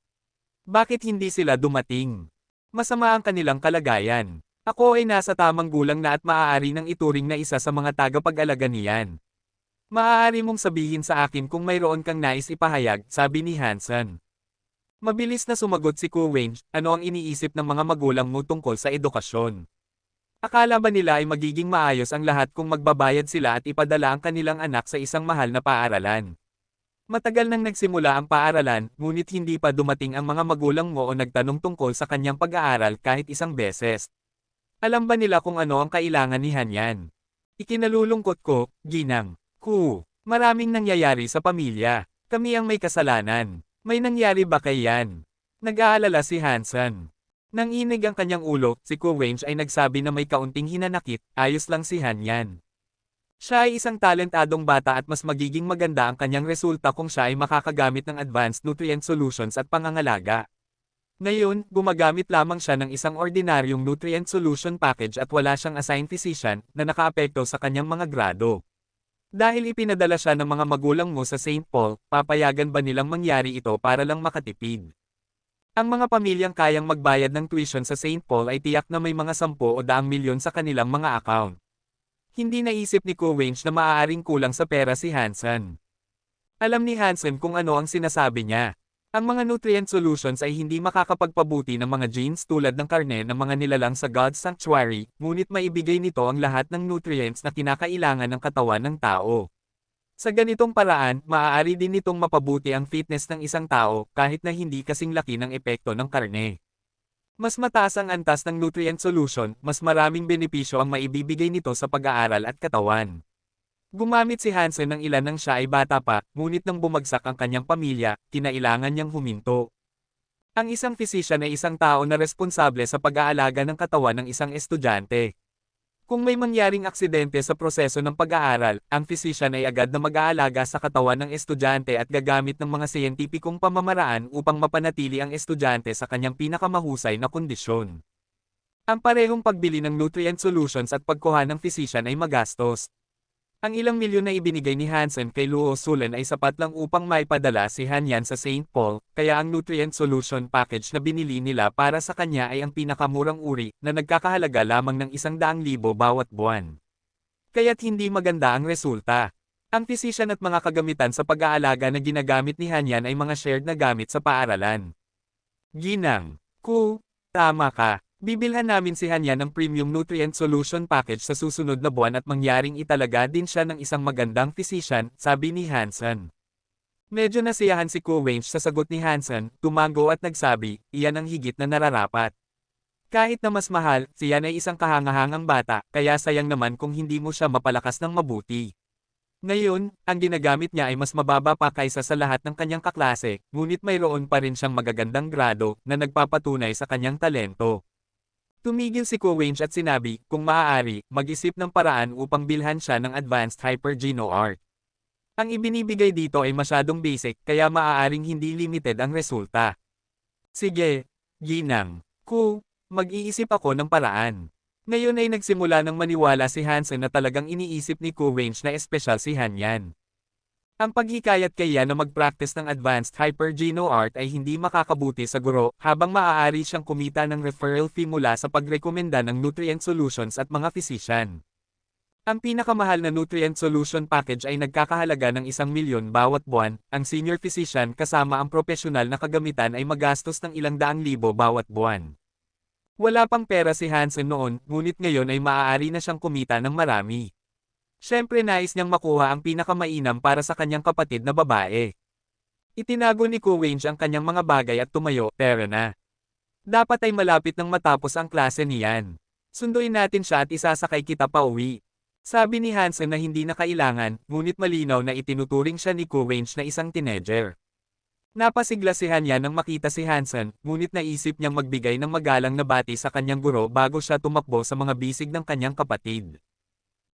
Bakit hindi sila dumating? Masama ang kanilang kalagayan. Ako ay nasa tamang gulang na at maaari nang ituring na isa sa mga tagapag-alaga niyan. Maaari mong sabihin sa akin kung mayroon kang nais ipahayag, sabi ni Hansen. Mabilis na sumagot si Kuwench, ano ang iniisip ng mga magulang mo tungkol sa edukasyon? Akala ba nila ay magiging maayos ang lahat kung magbabayad sila at ipadala ang kanilang anak sa isang mahal na paaralan? Matagal nang nagsimula ang paaralan, ngunit hindi pa dumating ang mga magulang mo o nagtanong tungkol sa kanyang pag-aaral kahit isang beses. Alam ba nila kung ano ang kailangan ni Hanyan? Ikinalulungkot ko, ginang. Maraming nangyayari sa pamilya. Kami ang may kasalanan. May nangyari ba kay Yan? Nag-aalala si Hansen. Nang inig ang kanyang ulo, si Kuwench ay nagsabi na may kaunting hinanakit, ayos lang si Hanyan. Siya ay isang talentadong bata at mas magiging maganda ang kanyang resulta kung siya ay makakagamit ng advanced nutrient solutions at pangangalaga. Ngayon, gumagamit lamang siya ng isang ordinaryong nutrient solution package at wala siyang assigned physician na nakaapekto sa kanyang mga grado. Dahil ipinadala siya ng mga magulang mo sa St. Paul, papayagan ba nilang mangyari ito para lang makatipid? Ang mga pamilyang kayang magbayad ng tuition sa St. Paul ay tiyak na may mga 10 o 10 milyon sa kanilang mga account. Hindi naisip ni Kuwench na maaaring kulang sa pera si Hansen. Alam ni Hansen kung ano ang sinasabi niya. Ang mga nutrient solutions ay hindi makakapagpabuti ng mga genes tulad ng karne ng mga nilalang sa God's Sanctuary, ngunit maibigay nito ang lahat ng nutrients na kinakailangan ng katawan ng tao. Sa ganitong paraan, maaari din nitong mapabuti ang fitness ng isang tao kahit na hindi kasing laki ng epekto ng karne. Mas mataas ang antas ng nutrient solution, mas maraming benepisyo ang maibibigay nito sa pag-aaral at katawan. Gumamit si Hansen ng ilan nang siya ay bata pa, ngunit nang bumagsak ang kanyang pamilya, kinailangan niyang huminto. Ang isang physician ay isang tao na responsable sa pag-aalaga ng katawan ng isang estudyante. Kung may mangyaring aksidente sa proseso ng pag-aaral, ang physician ay agad na mag-aalaga sa katawan ng estudyante at gagamit ng mga siyentipikong pamamaraan upang mapanatili ang estudyante sa kanyang pinakamahusay na kondisyon. Ang parehong pagbili ng nutrient solutions at pagkuha ng physician ay magastos. Ang ilang milyon na ibinigay ni Hansen kay Luo Sulen ay sapat lang upang maipadala si Hanyan sa St. Paul, kaya ang nutrient solution package na binili nila para sa kanya ay ang pinakamurang uri na nagkakahalaga lamang ng 100,000 bawat buwan. Kaya't hindi maganda ang resulta. Ang physician at mga kagamitan sa pag-aalaga na ginagamit ni Hanyan ay mga shared na gamit sa paaralan. Ginang, tama ka. Bibilhan namin si Hanyan ng Premium Nutrient Solution Package sa susunod na buwan at mangyaring italaga din siya ng isang magandang physician, sabi ni Hansen. Medyo nasiyahan si Kuwench sa sagot ni Hansen, tumango at nagsabi, iyan ang higit na nararapat. Kahit na mas mahal, siyan ay isang kahangahangang bata, kaya sayang naman kung hindi mo siya mapalakas ng mabuti. Ngayon, ang ginagamit niya ay mas mababa pa kaysa sa lahat ng kanyang kaklase, ngunit mayroon pa rin siyang magagandang grado na nagpapatunay sa kanyang talento. Tumigil si Kuwench at sinabi, kung maaari, mag-isip ng paraan upang bilhan siya ng Advanced Hyper-Geno Art. Ang ibinibigay dito ay masyadong basic, kaya maaaring hindi limited ang resulta. Sige, ginang. Mag-iisip ako ng paraan. Ngayon ay nagsimula ng maniwala si Hansen na talagang iniisip ni Kuwench na espesyal si Hanyan. Ang paghikayat kay Yan na mag-practice ng Advanced Hyper-Geno Art ay hindi makakabuti sa guro, habang maaari siyang kumita ng referral fee mula sa pagrekomenda ng nutrient solutions at mga physician. Ang pinakamahal na nutrient solution package ay nagkakahalaga ng 1 milyon bawat buwan, ang senior physician kasama ang profesional na kagamitan ay magastos ng ilang daang libo bawat buwan. Wala pang pera si Hansen noon, ngunit ngayon ay maaari na siyang kumita ng marami. Siyempre nais niyang makuha ang pinakamainam para sa kanyang kapatid na babae. Itinago ni Kuwench ang kanyang mga bagay at tumayo, pero na. Dapat ay malapit nang matapos ang klase niyan. Sunduin natin siya at isasakay kita pa uwi. Sabi ni Hansen na hindi na kailangan, ngunit malinaw na itinuturing siya ni Kuwench na isang teenager. Napasigla si Hanyan nang makita si Hansen, ngunit naisip niyang magbigay ng magalang na bati sa kanyang guro bago siya tumakbo sa mga bisig ng kanyang kapatid.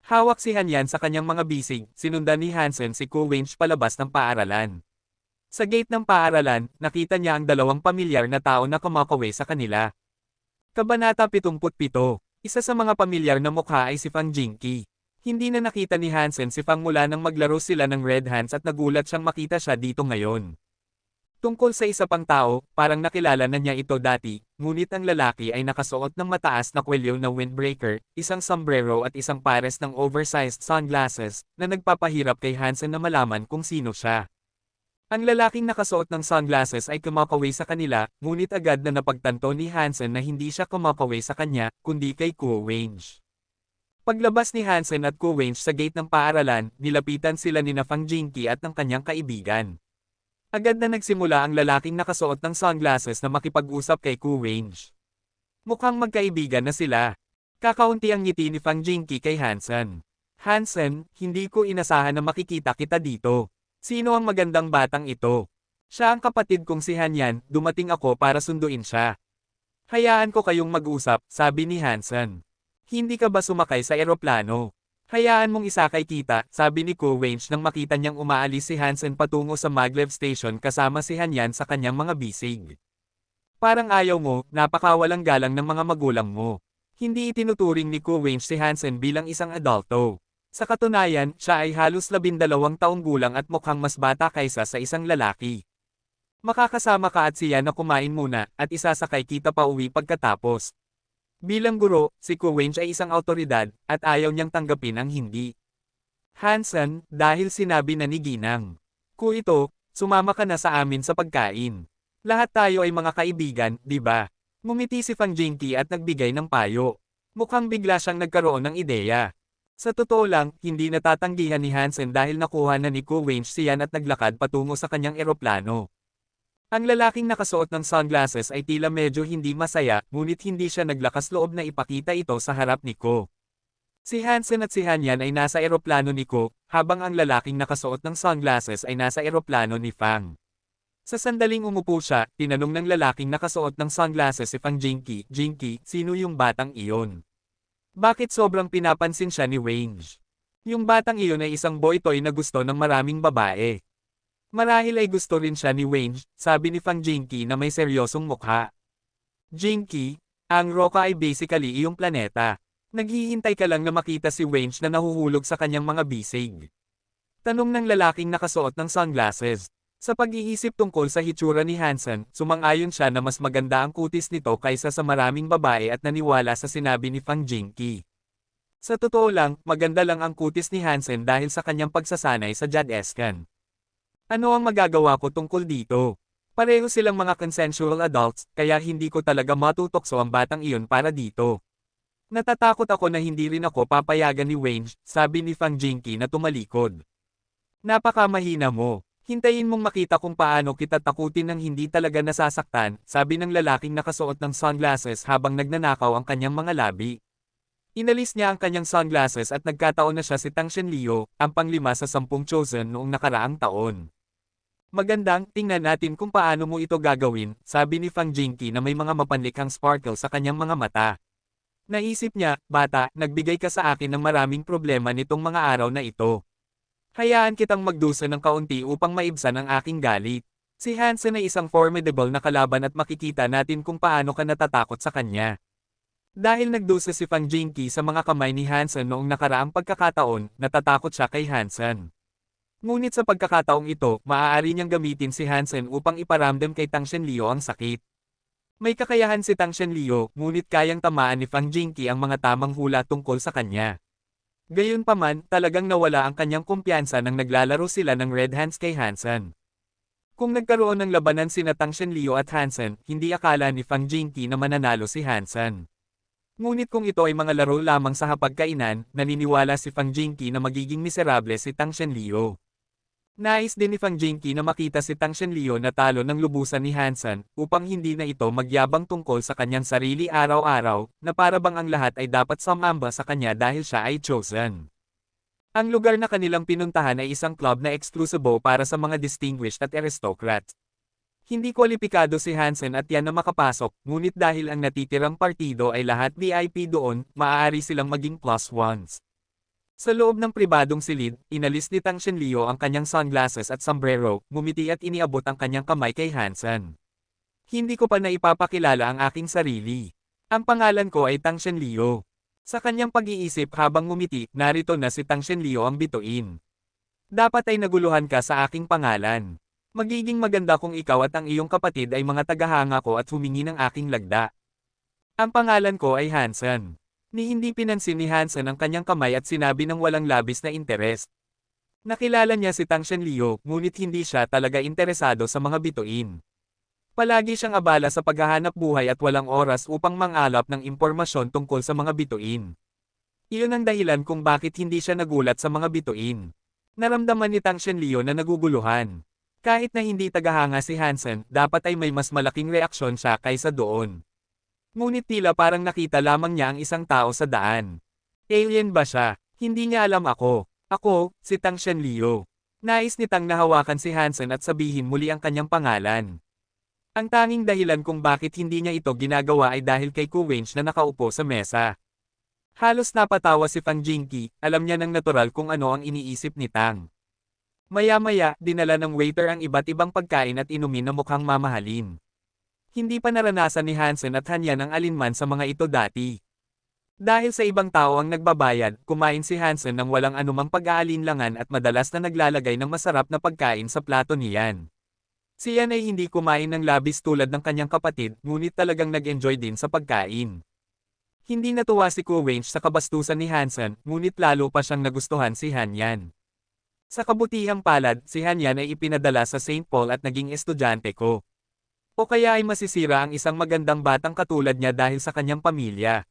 Hawak si Hanyan sa kanyang mga bisig, sinundan ni Hansen si Ko Wench palabas ng paaralan. Sa gate ng paaralan, nakita niya ang dalawang pamilyar na tao na kumakawe sa kanila. Kabanata 77. Isa sa mga pamilyar na mukha ay si Fang Jingqi. Hindi na nakita ni Hansen si Fang mula nang maglaro sila ng Red Hands at nagulat siyang makita siya dito ngayon. Tungkol sa isa pang tao, parang nakilala na niya ito dati, ngunit ang lalaki ay nakasuot ng mataas na kwelyo na windbreaker, isang sombrero at isang pares ng oversized sunglasses, na nagpapahirap kay Hansen na malaman kung sino siya. Ang lalaking nakasuot ng sunglasses ay kumakawe sa kanila, ngunit agad na napagtanto ni Hansen na hindi siya kumakawe sa kanya, kundi kay Ko Wench. Paglabas ni Hansen at Ko Wench sa gate ng paaralan, nilapitan sila ni Fang Jingqi at ng kanyang kaibigan. Agad na nagsimula ang lalaking nakasuot ng sunglasses na makipag-usap kay Ko Wench. Mukhang magkaibigan na sila. Kakaunti ang ngiti ni Fang Jingqi kay Hansen. Hansen, hindi ko inasahan na makikita kita dito. Sino ang magandang batang ito? Siya ang kapatid kong si Hanyan, dumating ako para sunduin siya. Hayaan ko kayong mag-usap, sabi ni Hansen. Hindi ka ba sumakay sa eroplano? Hayaan mong isakay kita, sabi ni Ko Wench nang makita niyang umaalis si Hansen patungo sa maglev station kasama si Hanyan sa kanyang mga bisig. Parang ayaw mo, napakawalang galang ng mga magulang mo. Hindi itinuturing ni Ko Wench si Hansen bilang isang adulto. Sa katunayan, siya ay halos 12 taong gulang at mukhang mas bata kaysa sa isang lalaki. Makakasama ka at siya na kumain muna, at isasakay kita pa uwi pagkatapos. Bilang guro, si Ko Wench ay isang awtoridad, at ayaw niyang tanggapin ang hindi. Hansen, dahil sinabi na ni Ginang. Ko ito, sumama ka na sa amin sa pagkain. Lahat tayo ay mga kaibigan, di ba? Ngumiti si Fang Jingqi at nagbigay ng payo. Mukhang bigla siyang nagkaroon ng ideya. Sa totoo lang, hindi natatanggihan ni Hansen dahil nakuha na ni Ko Wench siyan at naglakad patungo sa kanyang eroplano. Ang lalaking nakasuot ng sunglasses ay tila medyo hindi masaya, ngunit hindi siya naglakas loob na ipakita ito sa harap ni Ko. Si Hansen at si Hanyan ay nasa eroplano ni Ko, habang ang lalaking nakasuot ng sunglasses ay nasa eroplano ni Fang. Sa sandaling umupo siya, tinanong ng lalaking nakasuot ng sunglasses si Fang Jingqi, Jingqi, sino yung batang iyon? Bakit sobrang pinapansin siya ni Wench? Yung batang iyon ay isang boy toy na gusto ng maraming babae. Marahil ay gusto rin siya ni Wench, sabi ni Fang Jingqi na may seryosong mukha. Jingqi, ang Roka ay basically iyong planeta. Naghihintay ka lang na makita si Wench na nahuhulog sa kanyang mga bisig. Tanong ng lalaking nakasuot ng sunglasses. Sa pag-iisip tungkol sa hitsura ni Hansen, sumang-ayon siya na mas maganda ang kutis nito kaysa sa maraming babae at naniwala sa sinabi ni Fang Jingqi. Sa totoo lang, maganda lang ang kutis ni Hansen dahil sa kanyang pagsasanay sa Jadescan. Ano ang magagawa ko tungkol dito? Pareho silang mga consensual adults, kaya hindi ko talaga matutokso ang batang iyon para dito. Natatakot ako na hindi rin ako papayagan ni Wench, sabi ni Fang Jingqi na tumalikod. Napakamahina mo. Hintayin mong makita kung paano kita takutin ng hindi talaga nasasaktan, sabi ng lalaking nakasuot ng sunglasses habang nagnanakaw ang kanyang mga labi. Inalis niya ang kanyang sunglasses at nagkataon na siya si Tang Shenleo, ang panglima sa 10 chosen noong nakaraang taon. Magandang, tingnan natin kung paano mo ito gagawin, sabi ni Fang Jingqi na may mga mapanlikhang sparkle sa kanyang mga mata. Naisip niya, bata, nagbigay ka sa akin ng maraming problema nitong mga araw na ito. Hayaan kitang magdusa ng kaunti upang maibsan ang aking galit. Si Hansen ay isang formidable na kalaban at makikita natin kung paano ka natatakot sa kanya. Dahil nagdusa si Fang Jingqi sa mga kamay ni Hansen noong nakaraang pagkakataon, natatakot siya kay Hansen. Ngunit sa pagkakataong ito, maaari niyang gamitin si Hansen upang iparamdam kay Tang Shenleo ang sakit. May kakayahan si Tang Shenleo, ngunit kayang tamaan ni Fang Jingqi ang mga tamang hula tungkol sa kanya. Gayunpaman, talagang nawala ang kanyang kumpiyansa nang naglalaro sila ng Red Hands kay Hansen. Kung nagkaroon ng labanan sina Tang Shenleo at Hansen, hindi akala ni Fang Jingqi na mananalo si Hansen. Ngunit kung ito ay mga laro lamang sa hapagkainan, naniniwala si Fang Jingqi na magiging miserable si Tang Shenleo. Nais din ni Fang Jingqi na makita si Tang Shenleo na talo ng lubusan ni Hansen, upang hindi na ito magyabang tungkol sa kanyang sarili araw-araw, na para bang ang lahat ay dapat sumamba sa kanya dahil siya ay chosen. Ang lugar na kanilang pinuntahan ay isang club na eksklusibo para sa mga distinguished at aristocrats. Hindi kwalipikado si Hansen at yan na makapasok, ngunit dahil ang natitirang partido ay lahat VIP doon, maaari silang maging plus ones. Sa loob ng pribadong silid, inalis ni Tang Shenleo ang kanyang sunglasses at sombrero, ngumiti at iniabot ang kanyang kamay kay Hansen. Hindi ko pa naipapakilala ang aking sarili. Ang pangalan ko ay Tang Shenleo. Sa kanyang pag-iisip habang ngumiti, narito na si Tang Shenleo ang bituin. Dapat ay naguluhan ka sa aking pangalan. Magiging maganda kung ikaw at ang iyong kapatid ay mga tagahanga ko at humingi ng aking lagda. Ang pangalan ko ay Hansen. Ni hindi pinansin ni Hansen ang kanyang kamay at sinabi ng walang labis na interes. Nakilala niya si Tang Shenleo, ngunit hindi siya talaga interesado sa mga bituin. Palagi siyang abala sa paghahanap buhay at walang oras upang mangalap ng impormasyon tungkol sa mga bituin. Iyon ang dahilan kung bakit hindi siya nagulat sa mga bituin. Naramdaman ni Tang Shenleo na naguguluhan. Kahit na hindi tagahanga si Hansen, dapat ay may mas malaking reaksyon siya kaysa doon. Ngunit tila parang nakita lamang niya ang isang tao sa daan. Alien ba siya? Hindi niya alam ako. Ako, si Tang Shenleo. Nais ni Tang na hawakan si Hansen at sabihin muli ang kanyang pangalan. Ang tanging dahilan kung bakit hindi niya ito ginagawa ay dahil kay Ku Wench na nakaupo sa mesa. Halos napatawa si Fang Jingqi, alam niya ng natural kung ano ang iniisip ni Tang. Maya-maya, dinala ng waiter ang iba't ibang pagkain at inumin na mukhang mamahalin. Hindi pa naranasan ni Hansen at Hanyan ang alinman sa mga ito dati. Dahil sa ibang tao ang nagbabayad, kumain si Hansen ng walang anumang pag-aalinlangan at madalas na naglalagay ng masarap na pagkain sa plato niyan. Si Yan ay hindi kumain ng labis tulad ng kanyang kapatid, ngunit talagang nag-enjoy din sa pagkain. Hindi natuwa si Ku Wench sa kabastusan ni Hansen, ngunit lalo pa siyang nagustuhan si Hanyan. Sa kabutihang palad, si Hanyan ay ipinadala sa St. Paul at naging estudyante ko. O kaya ay masisira ang isang magandang batang katulad niya dahil sa kanyang pamilya.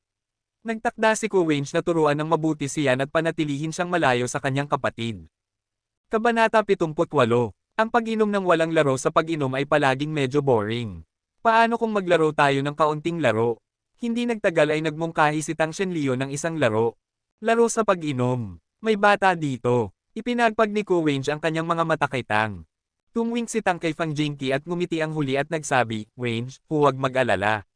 Nagtakda si Ku Wench na turuan ng mabuti si Yan at panatilihin siyang malayo sa kanyang kapatid. Kabanata 78. Ang pag-inom ng walang laro sa pag-inom ay palaging medyo boring. Paano kung maglaro tayo ng kaunting laro? Hindi nagtagal ay nagmungkahi si Tang Shenleo ng isang laro. Laro sa pag-inom. May bata dito. Ipinagpag ni Ku Wench ang kanyang mga mata kay Tang. Tumwing si Tang kay Fang Jingqi at ngumiti ang huli at nagsabi, Wench, huwag mag-alala.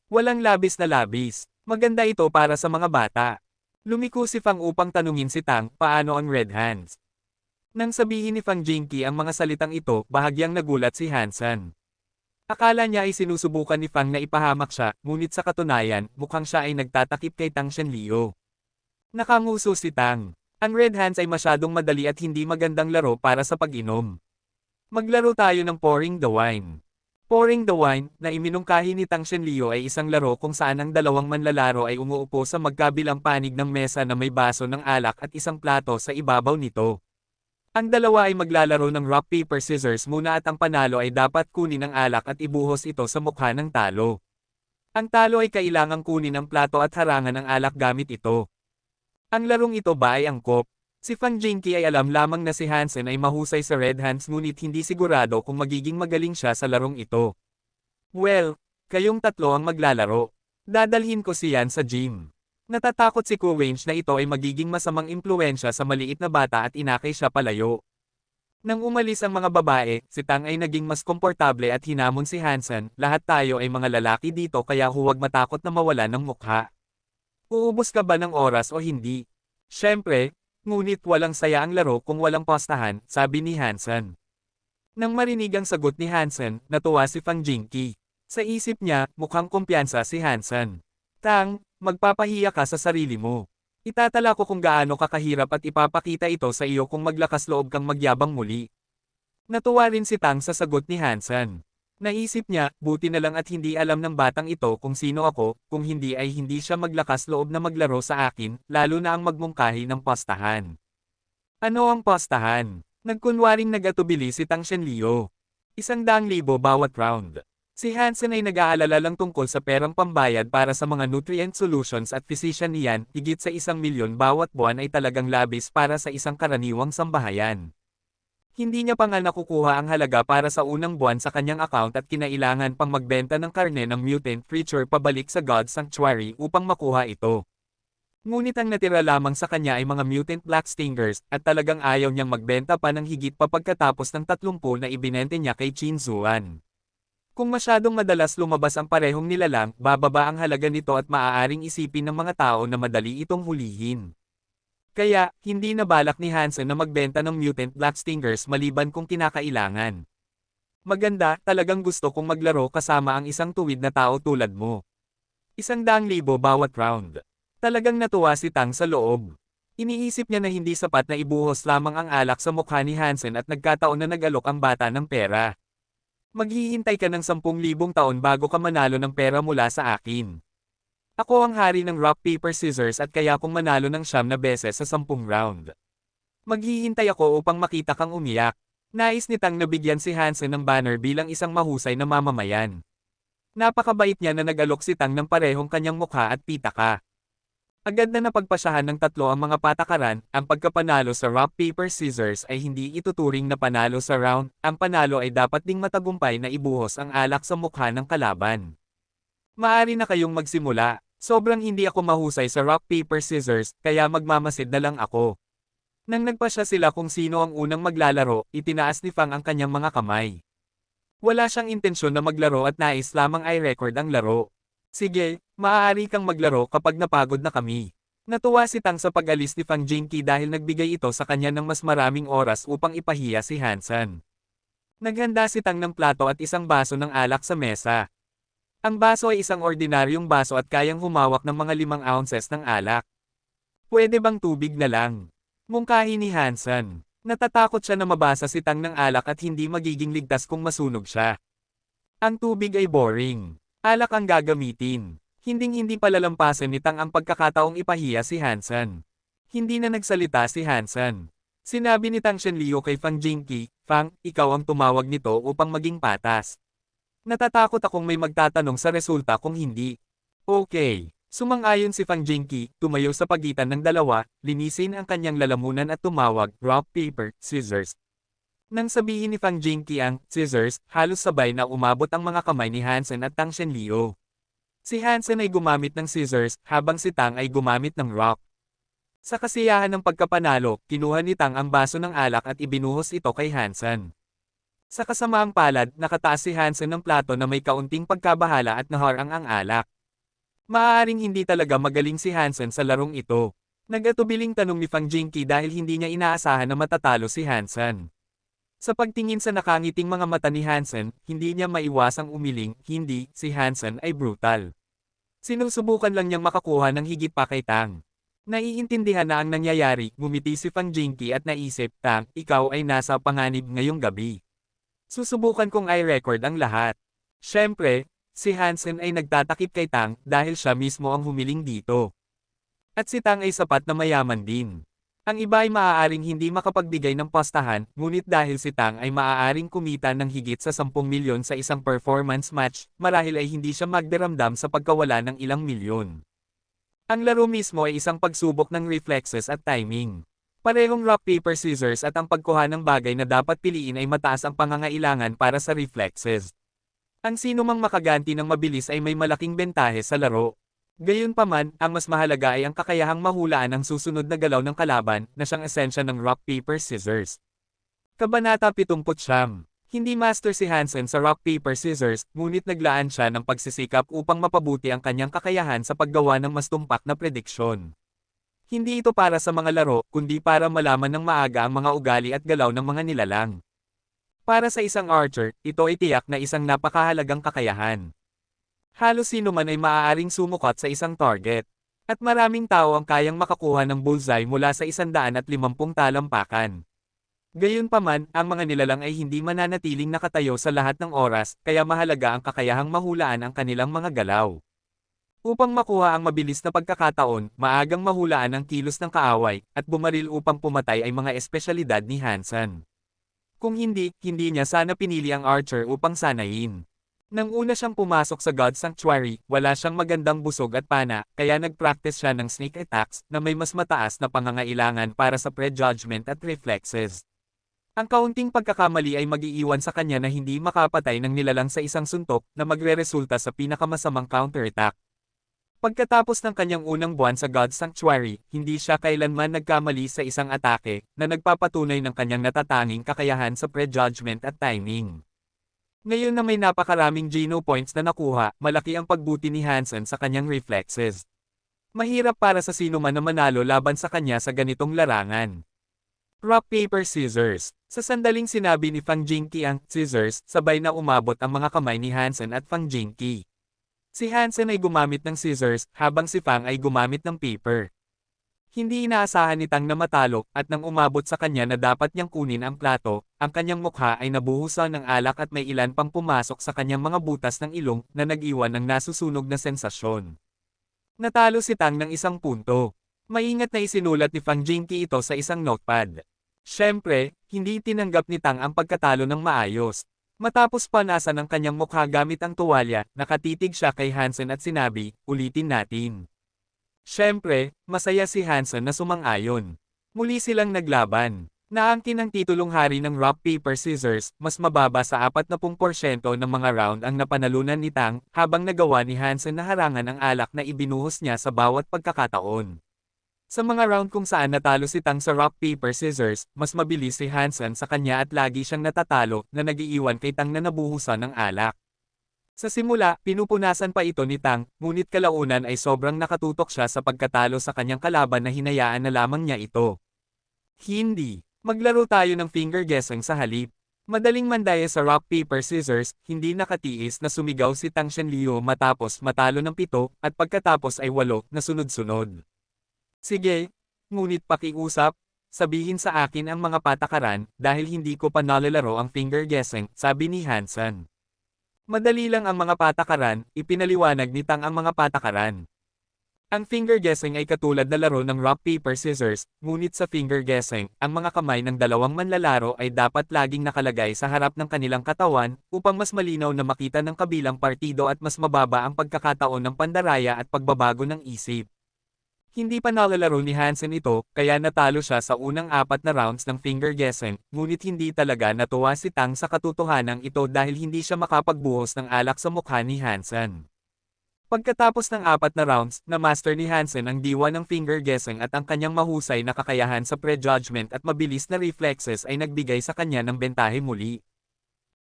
Walang labis na labis. Maganda ito para sa mga bata. Lumiko si Fang upang tanungin si Tang, paano ang red hands? Nang sabihin ni Fang Jingqi ang mga salitang ito, bahagyang nagulat si Hansen. Akala niya ay sinusubukan ni Fang na ipahamak siya, ngunit sa katunayan, mukhang siya ay nagtatakip kay Tang Shenleo. Nakanguso si Tang. Ang red hands ay masyadong madali at hindi magandang laro para sa pag-inom. Maglaro tayo ng pouring the wine. Pouring the wine, na iminungkahi ni Tang Shenleo ay isang laro kung saan ang dalawang manlalaro ay umuupo sa magkabilang panig ng mesa na may baso ng alak at isang plato sa ibabaw nito. Ang dalawa ay maglalaro ng rock paper scissors muna at ang panalo ay dapat kunin ang alak at ibuhos ito sa mukha ng talo. Ang talo ay kailangang kunin ang plato at harangan ang alak gamit ito. Ang larong ito ba ay angkop? Si Fang Jingqi ay alam lamang na si Hansen ay mahusay sa red hands ngunit hindi sigurado kung magiging magaling siya sa larong ito. Well, kayong tatlo ang maglalaro. Dadalhin ko si Yan sa gym. Natatakot si Ku Wench na ito ay magiging masamang impluwensya sa maliit na bata at inakay siya palayo. Nang umalis ang mga babae, si Tang ay naging mas komportable at hinamon si Hansen, lahat tayo ay mga lalaki dito kaya huwag matakot na mawala ng mukha. Uubos ka ba ng oras o hindi? Siyempre, ngunit walang saya ang laro kung walang postahan, sabi ni Hansen. Nang marinig ang sagot ni Hansen, natuwa si Fang Jingqi. Sa isip niya, mukhang kumpiyansa si Hansen. Tang, magpapahiya ka sa sarili mo. Itatala ko kung gaano kakahirap at ipapakita ito sa iyo kung maglakas loob kang magyabang muli. Natuwa rin si Tang sa sagot ni Hansen. Naisip niya, buti na lang at hindi alam ng batang ito kung sino ako, kung hindi ay hindi siya maglakas loob na maglaro sa akin, lalo na ang magmungkahi ng postahan. Ano ang postahan? Nagkunwaring nagatubili si Tang Shenleo. 100,000 bawat round. Si Hansen ay nag-aalala lang tungkol sa perang pambayad para sa mga nutrient solutions at physician niyan, higit sa 1,000,000 bawat buwan ay talagang labis para sa isang karaniwang sambahayan. Hindi niya pa nga nakukuha ang halaga para sa unang buwan sa kanyang account at kinailangan pang magbenta ng karne ng mutant creature pabalik sa God Sanctuary upang makuha ito. Ngunit ang natira lamang sa kanya ay mga mutant black stingers at talagang ayaw niyang magbenta pa ng higit pa pagkatapos ng 30 na ibinente niya kay Qin Zuan. Kung masyadong madalas lumabas ang parehong nilalang, bababa ang halaga nito at maaaring isipin ng mga tao na madali itong hulihin. Kaya, hindi nabalak ni Hansen na magbenta ng mutant black stingers maliban kung kinakailangan. Maganda, talagang gusto kong maglaro kasama ang isang tuwid na tao tulad mo. 100,000 bawat round. Talagang natuwa si Tang sa loob. Iniisip niya na hindi sapat na ibuhos lamang ang alak sa mukha ni Hansen at nagkataon na nag-alok ang bata ng pera. Maghihintay ka ng 10,000 taon bago ka manalo ng pera mula sa akin. Ako ang hari ng rock paper scissors at kaya kong manalo ng 9 na beses sa 10 round. Maghihintay ako upang makita kang umiyak. Nais ni Tang na bigyan si Hansen ng banner bilang isang mahusay na mamamayan. Napakabait niya na nag-alok si Tang ng parehong kanyang mukha at pitaka. Agad na napagpasyahan ng tatlo ang mga patakaran, ang pagkapanalo sa rock paper scissors ay hindi ituturing na panalo sa round, ang panalo ay dapat ding matagumpay na ibuhos ang alak sa mukha ng kalaban. Maari na kayong magsimula, sobrang hindi ako mahusay sa rock paper scissors, kaya magmamasid na lang ako. Nang nagpasya sila kung sino ang unang maglalaro, itinaas ni Fang ang kanyang mga kamay. Wala siyang intensyon na maglaro at nais lamang ay record ang laro. Sige, maaari kang maglaro kapag napagod na kami. Natuwa si Tang sa pag-alis ni Fang Jinky dahil nagbigay ito sa kanya ng mas maraming oras upang ipahiya si Hansen. Naghanda si Tang ng plato at isang baso ng alak sa mesa. Ang baso ay isang ordinaryong baso at kayang humawak ng mga 5 ounces ng alak. Pwede bang tubig na lang? Mungkahi ni Hansen. Natatakot siya na mabasa si Tang ng alak at hindi magiging ligtas kung masunog siya. Ang tubig ay boring. Alak ang gagamitin. Hinding-hindi palalampasan ni Tang ang pagkakataong ipahiya si Hansen. Hindi na nagsalita si Hansen. Sinabi ni Tang Shenliu kay Fang Jinky, Fang, ikaw ang tumawag nito upang maging patas. Natatakot akong may magtatanong sa resulta kung hindi. Okay. Sumang-ayon si Fang Jinky, tumayo sa pagitan ng dalawa, linisin ang kanyang lalamunan at tumawag, rock, paper, scissors. Nang sabihin ni Fang Jinky ang scissors, halos sabay na umabot ang mga kamay ni Hansen at Tang Shenliu. Si Hansen ay gumamit ng scissors, habang si Tang ay gumamit ng rock. Sa kasiyahan ng pagkapanalo, kinuha ni Tang ang baso ng alak at ibinuhos ito kay Hansen. Sa kasamaang palad, nakataas si Hansen ng plato na may kaunting pagkabahala at naharang ang alak. Maaaring hindi talaga magaling si Hansen sa larong ito. Nag-atubiling tanong ni Fang Jinky dahil hindi niya inaasahan na matatalo si Hansen. Sa pagtingin sa nakangiting mga mata ni Hansen, hindi niya maiwasang umiling, hindi, si Hansen ay brutal. Sinusubukan lang niyang makakuha ng higit pa kay Tang. Naiintindihan na ang nangyayari, ngumiti si Fang Jinky at naisip, Tang, ikaw ay nasa panganib ngayong gabi. Susubukan kong i-record ang lahat. Siyempre, si Hansen ay nagtatakip kay Tang dahil siya mismo ang humiling dito. At si Tang ay sapat na mayaman din. Ang iba ay maaaring hindi makapagbigay ng postahan, ngunit dahil si Tang ay maaaring kumita ng higit sa 10 milyon sa isang performance match, marahil ay hindi siya magdaramdam sa pagkawala ng ilang milyon. Ang laro mismo ay isang pagsubok ng reflexes at timing. Parehong rock paper scissors at ang pagkuha ng bagay na dapat piliin ay mataas ang pangangailangan para sa reflexes. Ang sino mang makaganti ng mabilis ay may malaking bentahe sa laro. Gayunpaman, ang mas mahalaga ay ang kakayahang mahulaan ang susunod na galaw ng kalaban, na siyang esensya ng rock paper scissors. Kabanata 79. Hindi master si Hansen sa rock paper scissors, ngunit naglaan siya ng pagsisikap upang mapabuti ang kanyang kakayahan sa paggawa ng mas tumpak na prediksyon. Hindi ito para sa mga laro, kundi para malaman ng maaga ang mga ugali at galaw ng mga nilalang. Para sa isang archer, ito ay tiyak na isang napakahalagang kakayahan. Halos sino man ay maaaring sumukat sa isang target. At maraming tao ang kayang makakuha ng bullseye mula sa 150 talampakan. Gayunpaman, ang mga nilalang ay hindi mananatiling nakatayo sa lahat ng oras, kaya mahalaga ang kakayahang mahulaan ang kanilang mga galaw. Upang makuha ang mabilis na pagkakataon, maagang mahulaan ang kilos ng kaaway, at bumaril upang pumatay ay mga espesyalidad ni Hansen. Kung hindi, hindi niya sana pinili ang archer upang sanayin. Nang una siyang pumasok sa God Sanctuary, wala siyang magandang busog at pana, kaya nag-practice siya ng sneak attacks na may mas mataas na pangangailangan para sa prejudgment at reflexes. Ang kaunting pagkakamali ay mag-iiwan sa kanya na hindi makapatay ng nilalang sa isang suntok na magreresulta sa pinakamasamang counterattack. Pagkatapos ng kanyang unang buwan sa God Sanctuary, hindi siya kailanman nagkamali sa isang atake na nagpapatunay ng kanyang natatanging kakayahan sa prejudgment at timing. Ngayon na may napakaraming Geno points na nakuha, malaki ang pagbuti ni Hansen sa kanyang reflexes. Mahirap para sa sino man na manalo laban sa kanya sa ganitong larangan. Rock paper scissors. Sa sandaling sinabi ni Fang Jingqi ang scissors, sabay na umabot ang mga kamay ni Hansen at Fang Jingqi. Si Hansen ay gumamit ng scissors, habang si Fang ay gumamit ng paper. Hindi inaasahan ni Tang na matalo, at nang umabot sa kanya na dapat niyang kunin ang plato, ang kanyang mukha ay nabuhusan ng alak at may ilan pang pumasok sa kanyang mga butas ng ilong na nag-iwan ng nasusunog na sensasyon. Natalo si Tang ng 1 punto. Maingat na isinulat ni Fang Jingqi ito sa isang notepad. Siyempre, hindi tinanggap ni Tang ang pagkatalo ng maayos. Matapos panasan ang kanyang mukha gamit ang tuwalya, nakatitig siya kay Hansen at sinabi, ulitin natin. Siyempre, masaya si Hansen na sumang-ayon. Muli silang naglaban. Naangkin ang titulong hari ng rock paper scissors, mas mababa sa 40% ng mga round ang napanalunan ni Tang, habang nagawa ni Hansen na harangan ang alak na ibinuhos niya sa bawat pagkakataon. Sa mga round kung saan natalo si Tang sa rock paper scissors, mas mabilis si Hansen sa kanya at lagi siyang natatalo na nagiiwan kay Tang na nabuhusan ng alak. Sa simula, pinupunasan pa ito ni Tang, ngunit kalaunan ay sobrang nakatutok siya sa pagkatalo sa kanyang kalaban na hinayaan na lamang niya ito. Hindi. Maglaro tayo ng finger guessing sa halip. Madaling mandaya sa rock paper scissors, hindi nakatiis na sumigaw si Tang Shenliu matapos matalo ng 7, at pagkatapos ay 8 na sunod-sunod. Sige, ngunit pakiusap, sabihin sa akin ang mga patakaran, dahil hindi ko pa nalalaro ang finger guessing, sabi ni Hansen. Madali lang ang mga patakaran, ipinaliwanag ni Tang ang mga patakaran. Ang finger guessing ay katulad na laro ng rock paper scissors, ngunit sa finger guessing, ang mga kamay ng dalawang manlalaro ay dapat laging nakalagay sa harap ng kanilang katawan, upang mas malinaw na makita ng kabilang partido at mas mababa ang pagkakataon ng pandaraya at pagbabago ng isip. Hindi pa nalalaro ni Hansen ito, kaya natalo siya sa unang 4 na rounds ng finger guessing, ngunit hindi talaga natuwa si Tang sa katotohanan ito dahil hindi siya makapagbuhos ng alak sa mukha ni Hansen. Pagkatapos ng 4 na rounds, na-master ni Hansen ang diwa ng finger guessing at ang kanyang mahusay na kakayahan sa prejudgment at mabilis na reflexes ay nagbigay sa kanya ng bentahe muli.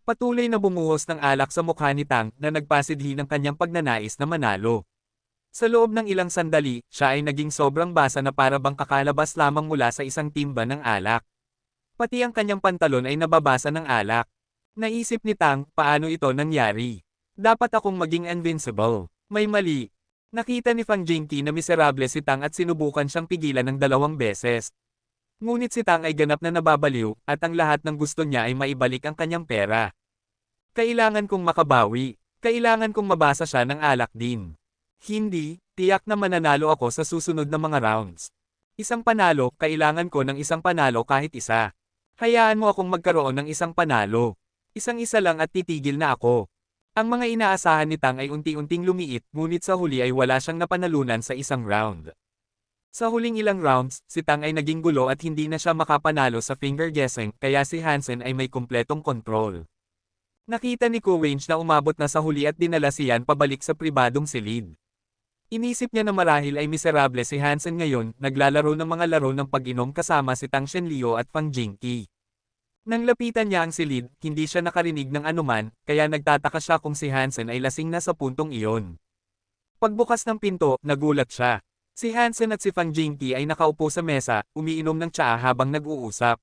Patuloy na bumuhos ng alak sa mukha ni Tang na nagpasidhi ng kanyang pagnanais na manalo. Sa loob ng ilang sandali, siya ay naging sobrang basa na para bang kakalabas lamang mula sa isang timba ng alak. Pati ang kanyang pantalon ay nababasa ng alak. Naisip ni Tang, paano ito nangyari? Dapat akong maging invincible. May mali. Nakita ni Fang Jingqi na miserable si Tang at sinubukan siyang pigilan ng 2 beses. Ngunit si Tang ay ganap na nababaliw, at ang lahat ng gusto niya ay maibalik ang kanyang pera. Kailangan kong makabawi. Kailangan kong mabasa siya ng alak din. Hindi, tiyak na mananalo ako sa susunod na mga rounds. Isang panalo, kailangan ko ng isang panalo kahit isa. Hayaan mo akong magkaroon ng isang panalo. Isang-isa lang at titigil na ako. Ang mga inaasahan ni Tang ay unti-unting lumiit, ngunit sa huli ay wala siyang napanalunan sa isang round. Sa huling ilang rounds, si Tang ay naging gulo at hindi na siya makapanalo sa finger guessing, kaya si Hansen ay may kumpletong kontrol. Nakita ni Ku Wench na umabot na sa huli at dinala siyan pabalik sa pribadong silid. Inisip niya na marahil ay miserable si Hansen ngayon, naglalaro ng mga laro ng pag-inom kasama si Tang Shenliu at Fang Jingqi. Nang lapitan niya ang silid, hindi siya nakarinig ng anuman, kaya nagtataka siya kung si Hansen ay lasing na sa puntong iyon. Pagbukas ng pinto, nagulat siya. Si Hansen at si Fang Jingqi ay nakaupo sa mesa, umiinom ng tsaa habang nag-uusap.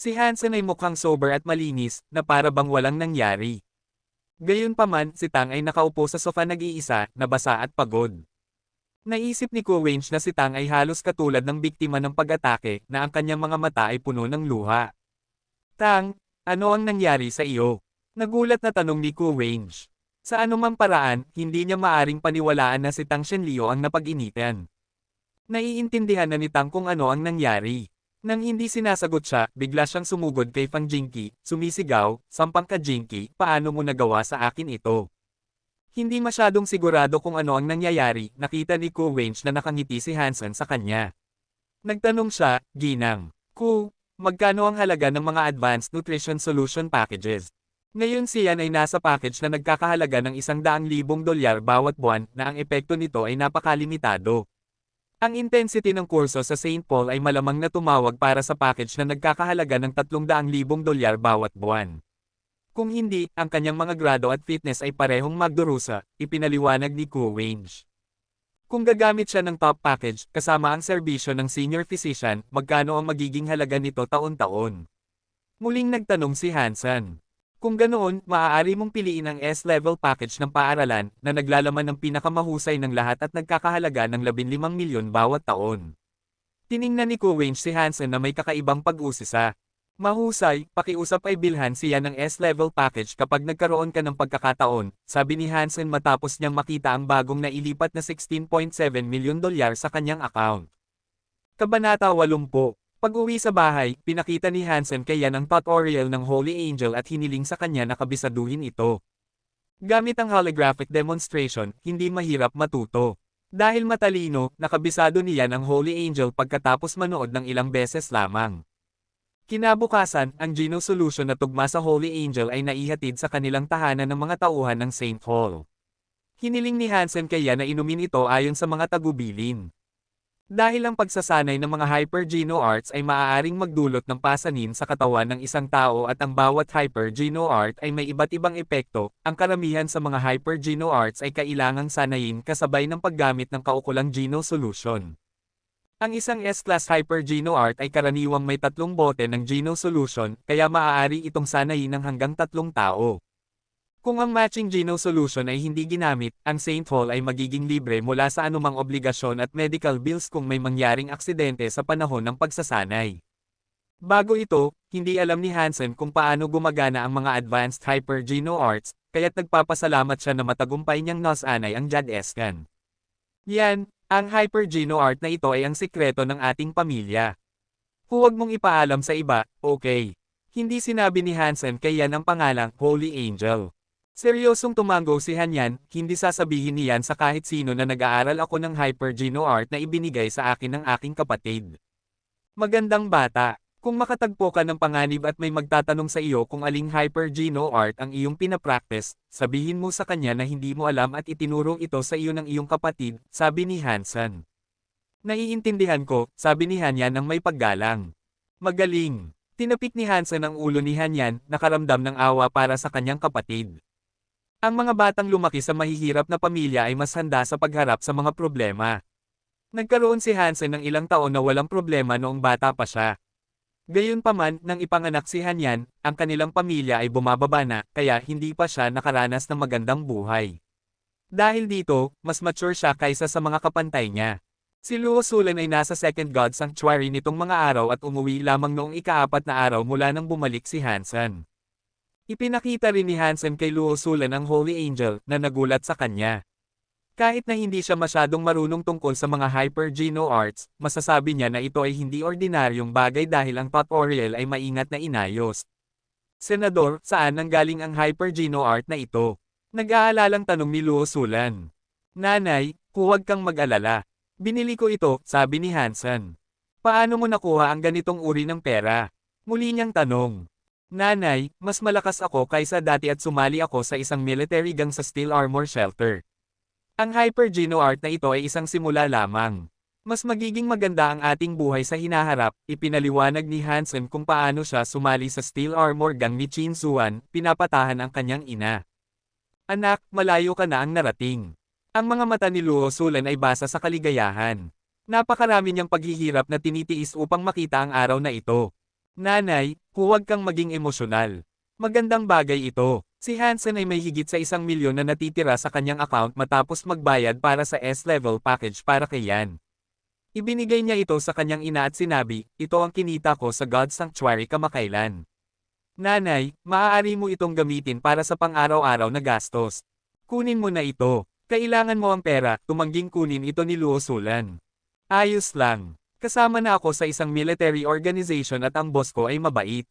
Si Hansen ay mukhang sober at malinis, na para bang walang nangyari. Gayunpaman, si Tang ay nakaupo sa sofa nag-iisa, nabasa at pagod. Naisip ni Ku Wench na si Tang ay halos katulad ng biktima ng pag-atake, na ang kanyang mga mata ay puno ng luha. Tang, ano ang nangyari sa iyo? Nagulat na tanong ni Ku Wench. Sa anumang paraan, hindi niya maaring paniwalaan na si Tang Shenliu ang napag-initan. Naiintindihan na ni Tang kung ano ang nangyari. Nang hindi sinasagot siya, bigla siyang sumugod kay Fang Jingqi, sumisigaw, "Sampang ka Jingqi, paano mo nagawa sa akin ito?" Hindi masyadong sigurado kung ano ang nangyayari, nakita ni Ku Wench na nakangiti si Hansen sa kanya. Nagtanong siya, "Ginang, Ku, magkano ang halaga ng mga Advanced Nutrition Solution Packages?" Ngayon siyan ay nasa package na nagkakahalaga ng $100,000 bawat buwan, na ang epekto nito ay napakalimitado. Ang intensity ng kurso sa St. Paul ay malamang na tumawag para sa package na nagkakahalaga ng $300,000 bawat buwan. Kung hindi, ang kanyang mga grado at fitness ay parehong magdurusa, ipinaliwanag ni Kuwange. Kung gagamit siya ng top package, kasama ang serbisyo ng senior physician, magkano ang magiging halaga nito taon-taon? Muling nagtanong si Hansen. Kung ganoon, maaari mong piliin ang S-level package ng paaralan, na naglalaman ng pinakamahusay ng lahat at nagkakahalaga ng 15 milyon bawat taon. Tiningnan ni Kuwange si Hansen na may kakaibang pag-usisa. Mahusay, pakiusap ay bilhan siya ng S-level package kapag nagkaroon ka ng pagkakataon, sabi ni Hansen matapos niyang makita ang bagong nailipat na $16.7 milyon sa kanyang account. Kabanata 80. Pag-uwi sa bahay, pinakita ni Hansen kay Yan ang tutorial ng Holy Angel at hiniling sa kanya na kabisaduhin ito. Gamit ang holographic demonstration, hindi mahirap matuto. Dahil matalino, nakabisado ni Yan ang Holy Angel pagkatapos manood ng ilang beses lamang. Kinabukasan, ang Geno solution na tugma sa Holy Angel ay naihatid sa kanilang tahanan ng mga tauhan ng St. Paul. Hiniling ni Hansen kay Yan na inumin ito ayon sa mga tagubilin. Dahil ang pagsasanay ng mga Hyper-Geno Arts ay maaaring magdulot ng pasanin sa katawan ng isang tao at ang bawat Hyper-Geno Art ay may iba't ibang epekto, ang karamihan sa mga Hyper-Geno Arts ay kailangang sanayin kasabay ng paggamit ng kaukulang Geno solution. Ang isang S-Class Hyper-Geno Art ay karaniwang may 3 bote ng Geno solution, kaya maaari itong sanayin ng hanggang 3 tao. Kung ang matching Geno solution ay hindi ginamit, ang St. Paul ay magiging libre mula sa anumang obligasyon at medical bills kung may mangyaring aksidente sa panahon ng pagsasanay. Bago ito, hindi alam ni Hansen kung paano gumagana ang mga advanced Hyper-Geno Arts, kaya't nagpapasalamat siya na matagumpay niyang nasanay ang Jad-escan. Yan, ang Hyper-Geno Art na ito ay ang sikreto ng ating pamilya. Huwag mong ipaalam sa iba, okay? Hindi sinabi ni Hansen kay Yan ang pangalang Holy Angel. Seryosong tumango si Hanyan, hindi sasabihin ni Yan sa kahit sino na nag-aaral ako ng Hyper-Geno Art na ibinigay sa akin ng aking kapatid. Magandang bata, kung makatagpo ka ng panganib at may magtatanong sa iyo kung aling Hyper-Geno Art ang iyong pinapractice, sabihin mo sa kanya na hindi mo alam at itinuro ito sa iyo ng iyong kapatid, sabi ni Hansen. Naiintindihan ko, sabi ni Hanyan ng may paggalang. Magaling. Tinapik ni Hansen ang ulo ni Hanyan, nakaramdam ng awa para sa kanyang kapatid. Ang mga batang lumaki sa mahihirap na pamilya ay mas handa sa pagharap sa mga problema. Nagkaroon si Hansen ng ilang taon na walang problema noong bata pa siya. Gayunpaman, nang ipanganak si Hanyan, ang kanilang pamilya ay bumababa na, kaya hindi pa siya nakaranas ng magandang buhay. Dahil dito, mas mature siya kaysa sa mga kapantay niya. Si Luo Sulan ay nasa Second God Sanctuary nitong mga araw at umuwi lamang noong ika-4 na araw mula nang bumalik si Hansen. Ipinakita rin ni Hansen kay Luo Sulan ang Holy Angel, na nagulat sa kanya. Kahit na hindi siya masyadong marunong tungkol sa mga Hyper-Geno Arts, masasabi niya na ito ay hindi ordinaryong bagay dahil ang tutorial ay maingat na inayos. Senador, saan nanggaling ang Hyper-Geno Art na ito? Nag-aalalang tanong ni Luo Sulan. Nanay, huwag kang mag-alala. Binili ko ito, sabi ni Hansen. Paano mo nakuha ang ganitong uri ng pera? Muli niyang tanong. Nanay, mas malakas ako kaysa dati at sumali ako sa isang military gang sa Steel Armor Shelter. Ang Hyper-Geno Art na ito ay isang simula lamang. Mas magiging maganda ang ating buhay sa hinaharap, ipinaliwanag ni Hansen kung paano siya sumali sa Steel Armor Gang ni Chin Zuan, pinapatahan ang kanyang ina. Anak, malayo ka na ang narating. Ang mga mata ni Luo Sulan ay basa sa kaligayahan. Napakarami niyang paghihirap na tinitiis upang makita ang araw na ito. Nanay, huwag kang maging emosyonal. Magandang bagay ito. Si Hansen ay may higit sa 1 milyon na natitira sa kanyang account matapos magbayad para sa S-level package para kay Yan. Ibinigay niya ito sa kanyang ina at sinabi, ito ang kinita ko sa God Sanctuary kamakailan. Nanay, maaari mo itong gamitin para sa pang-araw-araw na gastos. Kunin mo na ito. Kailangan mo ang pera, tumangging kunin ito ni Luo Sulan. Ayos lang. Kasama na ako sa isang military organization at ang boss ko ay mabait.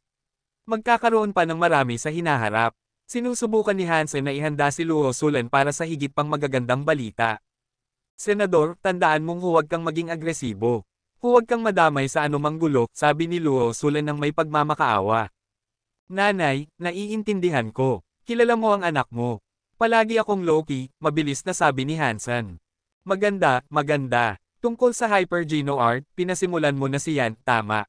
Magkakaroon pa ng marami sa hinaharap. Sinusubukan ni Hansen na ihanda si Luo Sulan para sa higit pang magagandang balita. Senador, tandaan mong huwag kang maging agresibo. Huwag kang madamay sa anumang gulo, sabi ni Luo Sulan ng may pagmamakaawa. Nanay, naiintindihan ko. Kilala mo ang anak mo. Palagi akong low-key, mabilis na sabi ni Hansen. Maganda, maganda. Tungkol sa Hyper-Geno Art, pinasimulan mo na siyan, tama.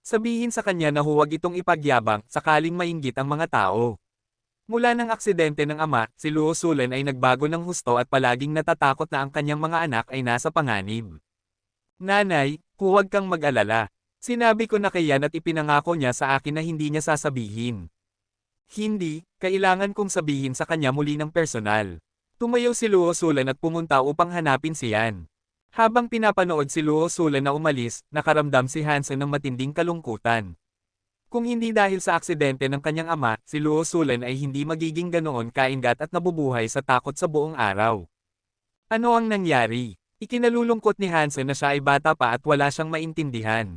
Sabihin sa kanya na huwag itong ipagyabang, sakaling mainggit ang mga tao. Mula ng aksidente ng ama, si Luo Sulen ay nagbago ng husto at palaging natatakot na ang kanyang mga anak ay nasa panganib. Nanay, huwag kang mag-alala. Sinabi ko na kay Yan at ipinangako niya sa akin na hindi niya sasabihin. Hindi, kailangan kong sabihin sa kanya muli ng personal. Tumayo si Luo Sulen at pumunta upang hanapin si Yan. Habang pinapanood si Luo Sulen na umalis, nakaramdam si Hansen ng matinding kalungkutan. Kung hindi dahil sa aksidente ng kanyang ama, si Luo Sulen ay hindi magiging ganoon kaingat at nabubuhay sa takot sa buong araw. Ano ang nangyari? Ikinalulungkot ni Hansen na siya ay bata pa at wala siyang maintindihan.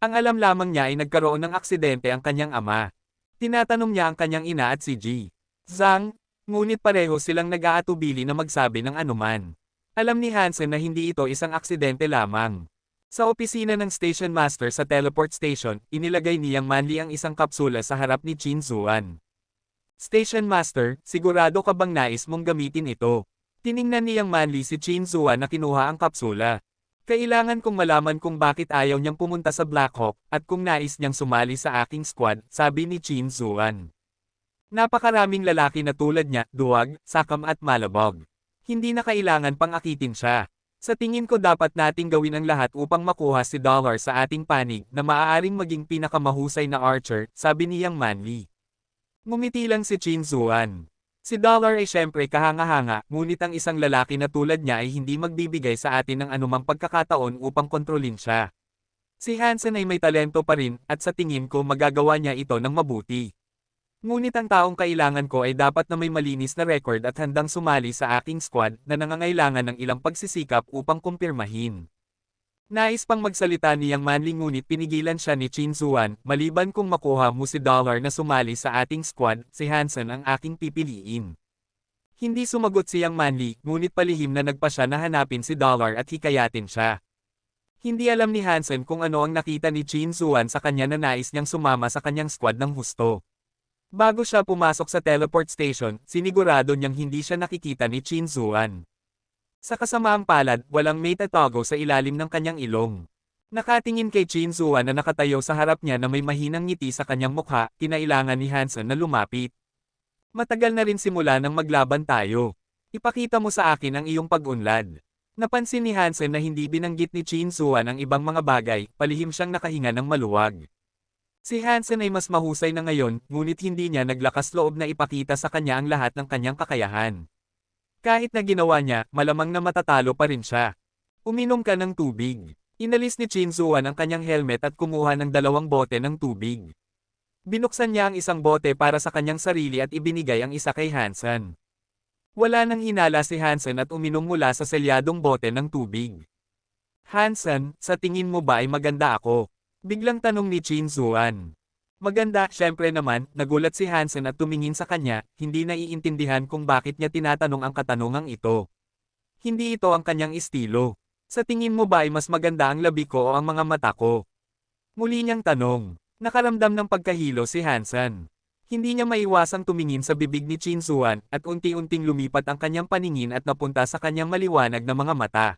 Ang alam lamang niya ay nagkaroon ng aksidente ang kanyang ama. Tinatanong niya ang kanyang ina at si Ji Zhang, ngunit pareho silang nag-aatubili na magsabi ng anuman. Alam ni Hansen na hindi ito isang aksidente lamang. Sa opisina ng station master sa teleport station, inilagay ni Yang Manli ang isang kapsula sa harap ni Qin Zuan. Station master, sigurado ka bang nais mong gamitin ito? Tiningnan ni Yang Manli si Qin Zuan na kinuha ang kapsula. Kailangan kong malaman kung bakit ayaw niyang pumunta sa Black Hawk, at kung nais niyang sumali sa aking squad, sabi ni Qin Zuan. Napakaraming lalaki na tulad niya, duwag, sakam at malabog. Hindi na kailangan pang akitin siya. Sa tingin ko dapat nating gawin ang lahat upang makuha si Dollar sa ating panig na maaaring maging pinakamahusay na archer, sabi ni Yang Manli. Ngumiti lang si Qin Zuan. Si Dollar ay syempre kahanga-hanga, ngunit ang isang lalaki na tulad niya ay hindi magbibigay sa atin ng anumang pagkakataon upang kontrolin siya. Si Hansen ay may talento pa rin, at sa tingin ko magagawa niya ito ng mabuti. Ngunit ang taong kailangan ko ay dapat na may malinis na record at handang sumali sa aking squad na nangangailangan ng ilang pagsisikap upang kumpirmahin. Nais pang magsalita ni Yang Manli ngunit pinigilan siya ni Qin Zuan, maliban kung makuha mo si Dollar na sumali sa ating squad, si Hansen ang aking pipiliin. Hindi sumagot si Yang Manli, ngunit palihim na nagpa siya na hanapin si Dollar at hikayatin siya. Hindi alam ni Hansen kung ano ang nakita ni Qin Zuan sa kanya na nais niyang sumama sa kanyang squad ng husto. Bago siya pumasok sa teleport station, sinigurado niyang hindi siya nakikita ni Qin Zuan. Sa kasamaang palad, walang may tatago sa ilalim ng kanyang ilong. Nakatingin kay Qin Zuan na nakatayo sa harap niya na may mahinang ngiti sa kanyang mukha, kinailangan ni Hansen na lumapit. Matagal na rin simula nang maglaban tayo. Ipakita mo sa akin ang iyong pag-unlad. Napansin ni Hansen na hindi binanggit ni Qin Zuan ang ibang mga bagay, palihim siyang nakahinga ng maluwag. Si Hansen ay mas mahusay na ngayon, ngunit hindi niya naglakas loob na ipakita sa kanya ang lahat ng kanyang kakayahan. Kahit na ginawa niya, malamang na matatalo pa rin siya. Uminom ka ng tubig. Inalis ni Qin Zuan ang kanyang helmet at kumuha ng 2 bote ng tubig. Binuksan niya ang isang bote para sa kanyang sarili at ibinigay ang isa kay Hansen. Wala nang hinala si Hansen at uminom mula sa selyadong bote ng tubig. Hansen, sa tingin mo ba ay maganda ako? Biglang tanong ni Qin Zuan. Maganda, syempre naman, nagulat si Hansen at tumingin sa kanya, hindi naiintindihan kung bakit niya tinatanong ang katanungang ito. Hindi ito ang kanyang estilo. Sa tingin mo ba ay mas maganda ang labi ko o ang mga mata ko? Muli niyang tanong. Nakaramdam ng pagkahilo si Hansen. Hindi niya maiwasang tumingin sa bibig ni Qin Zuan at unti-unting lumipat ang kanyang paningin at napunta sa kanyang maliwanag na mga mata.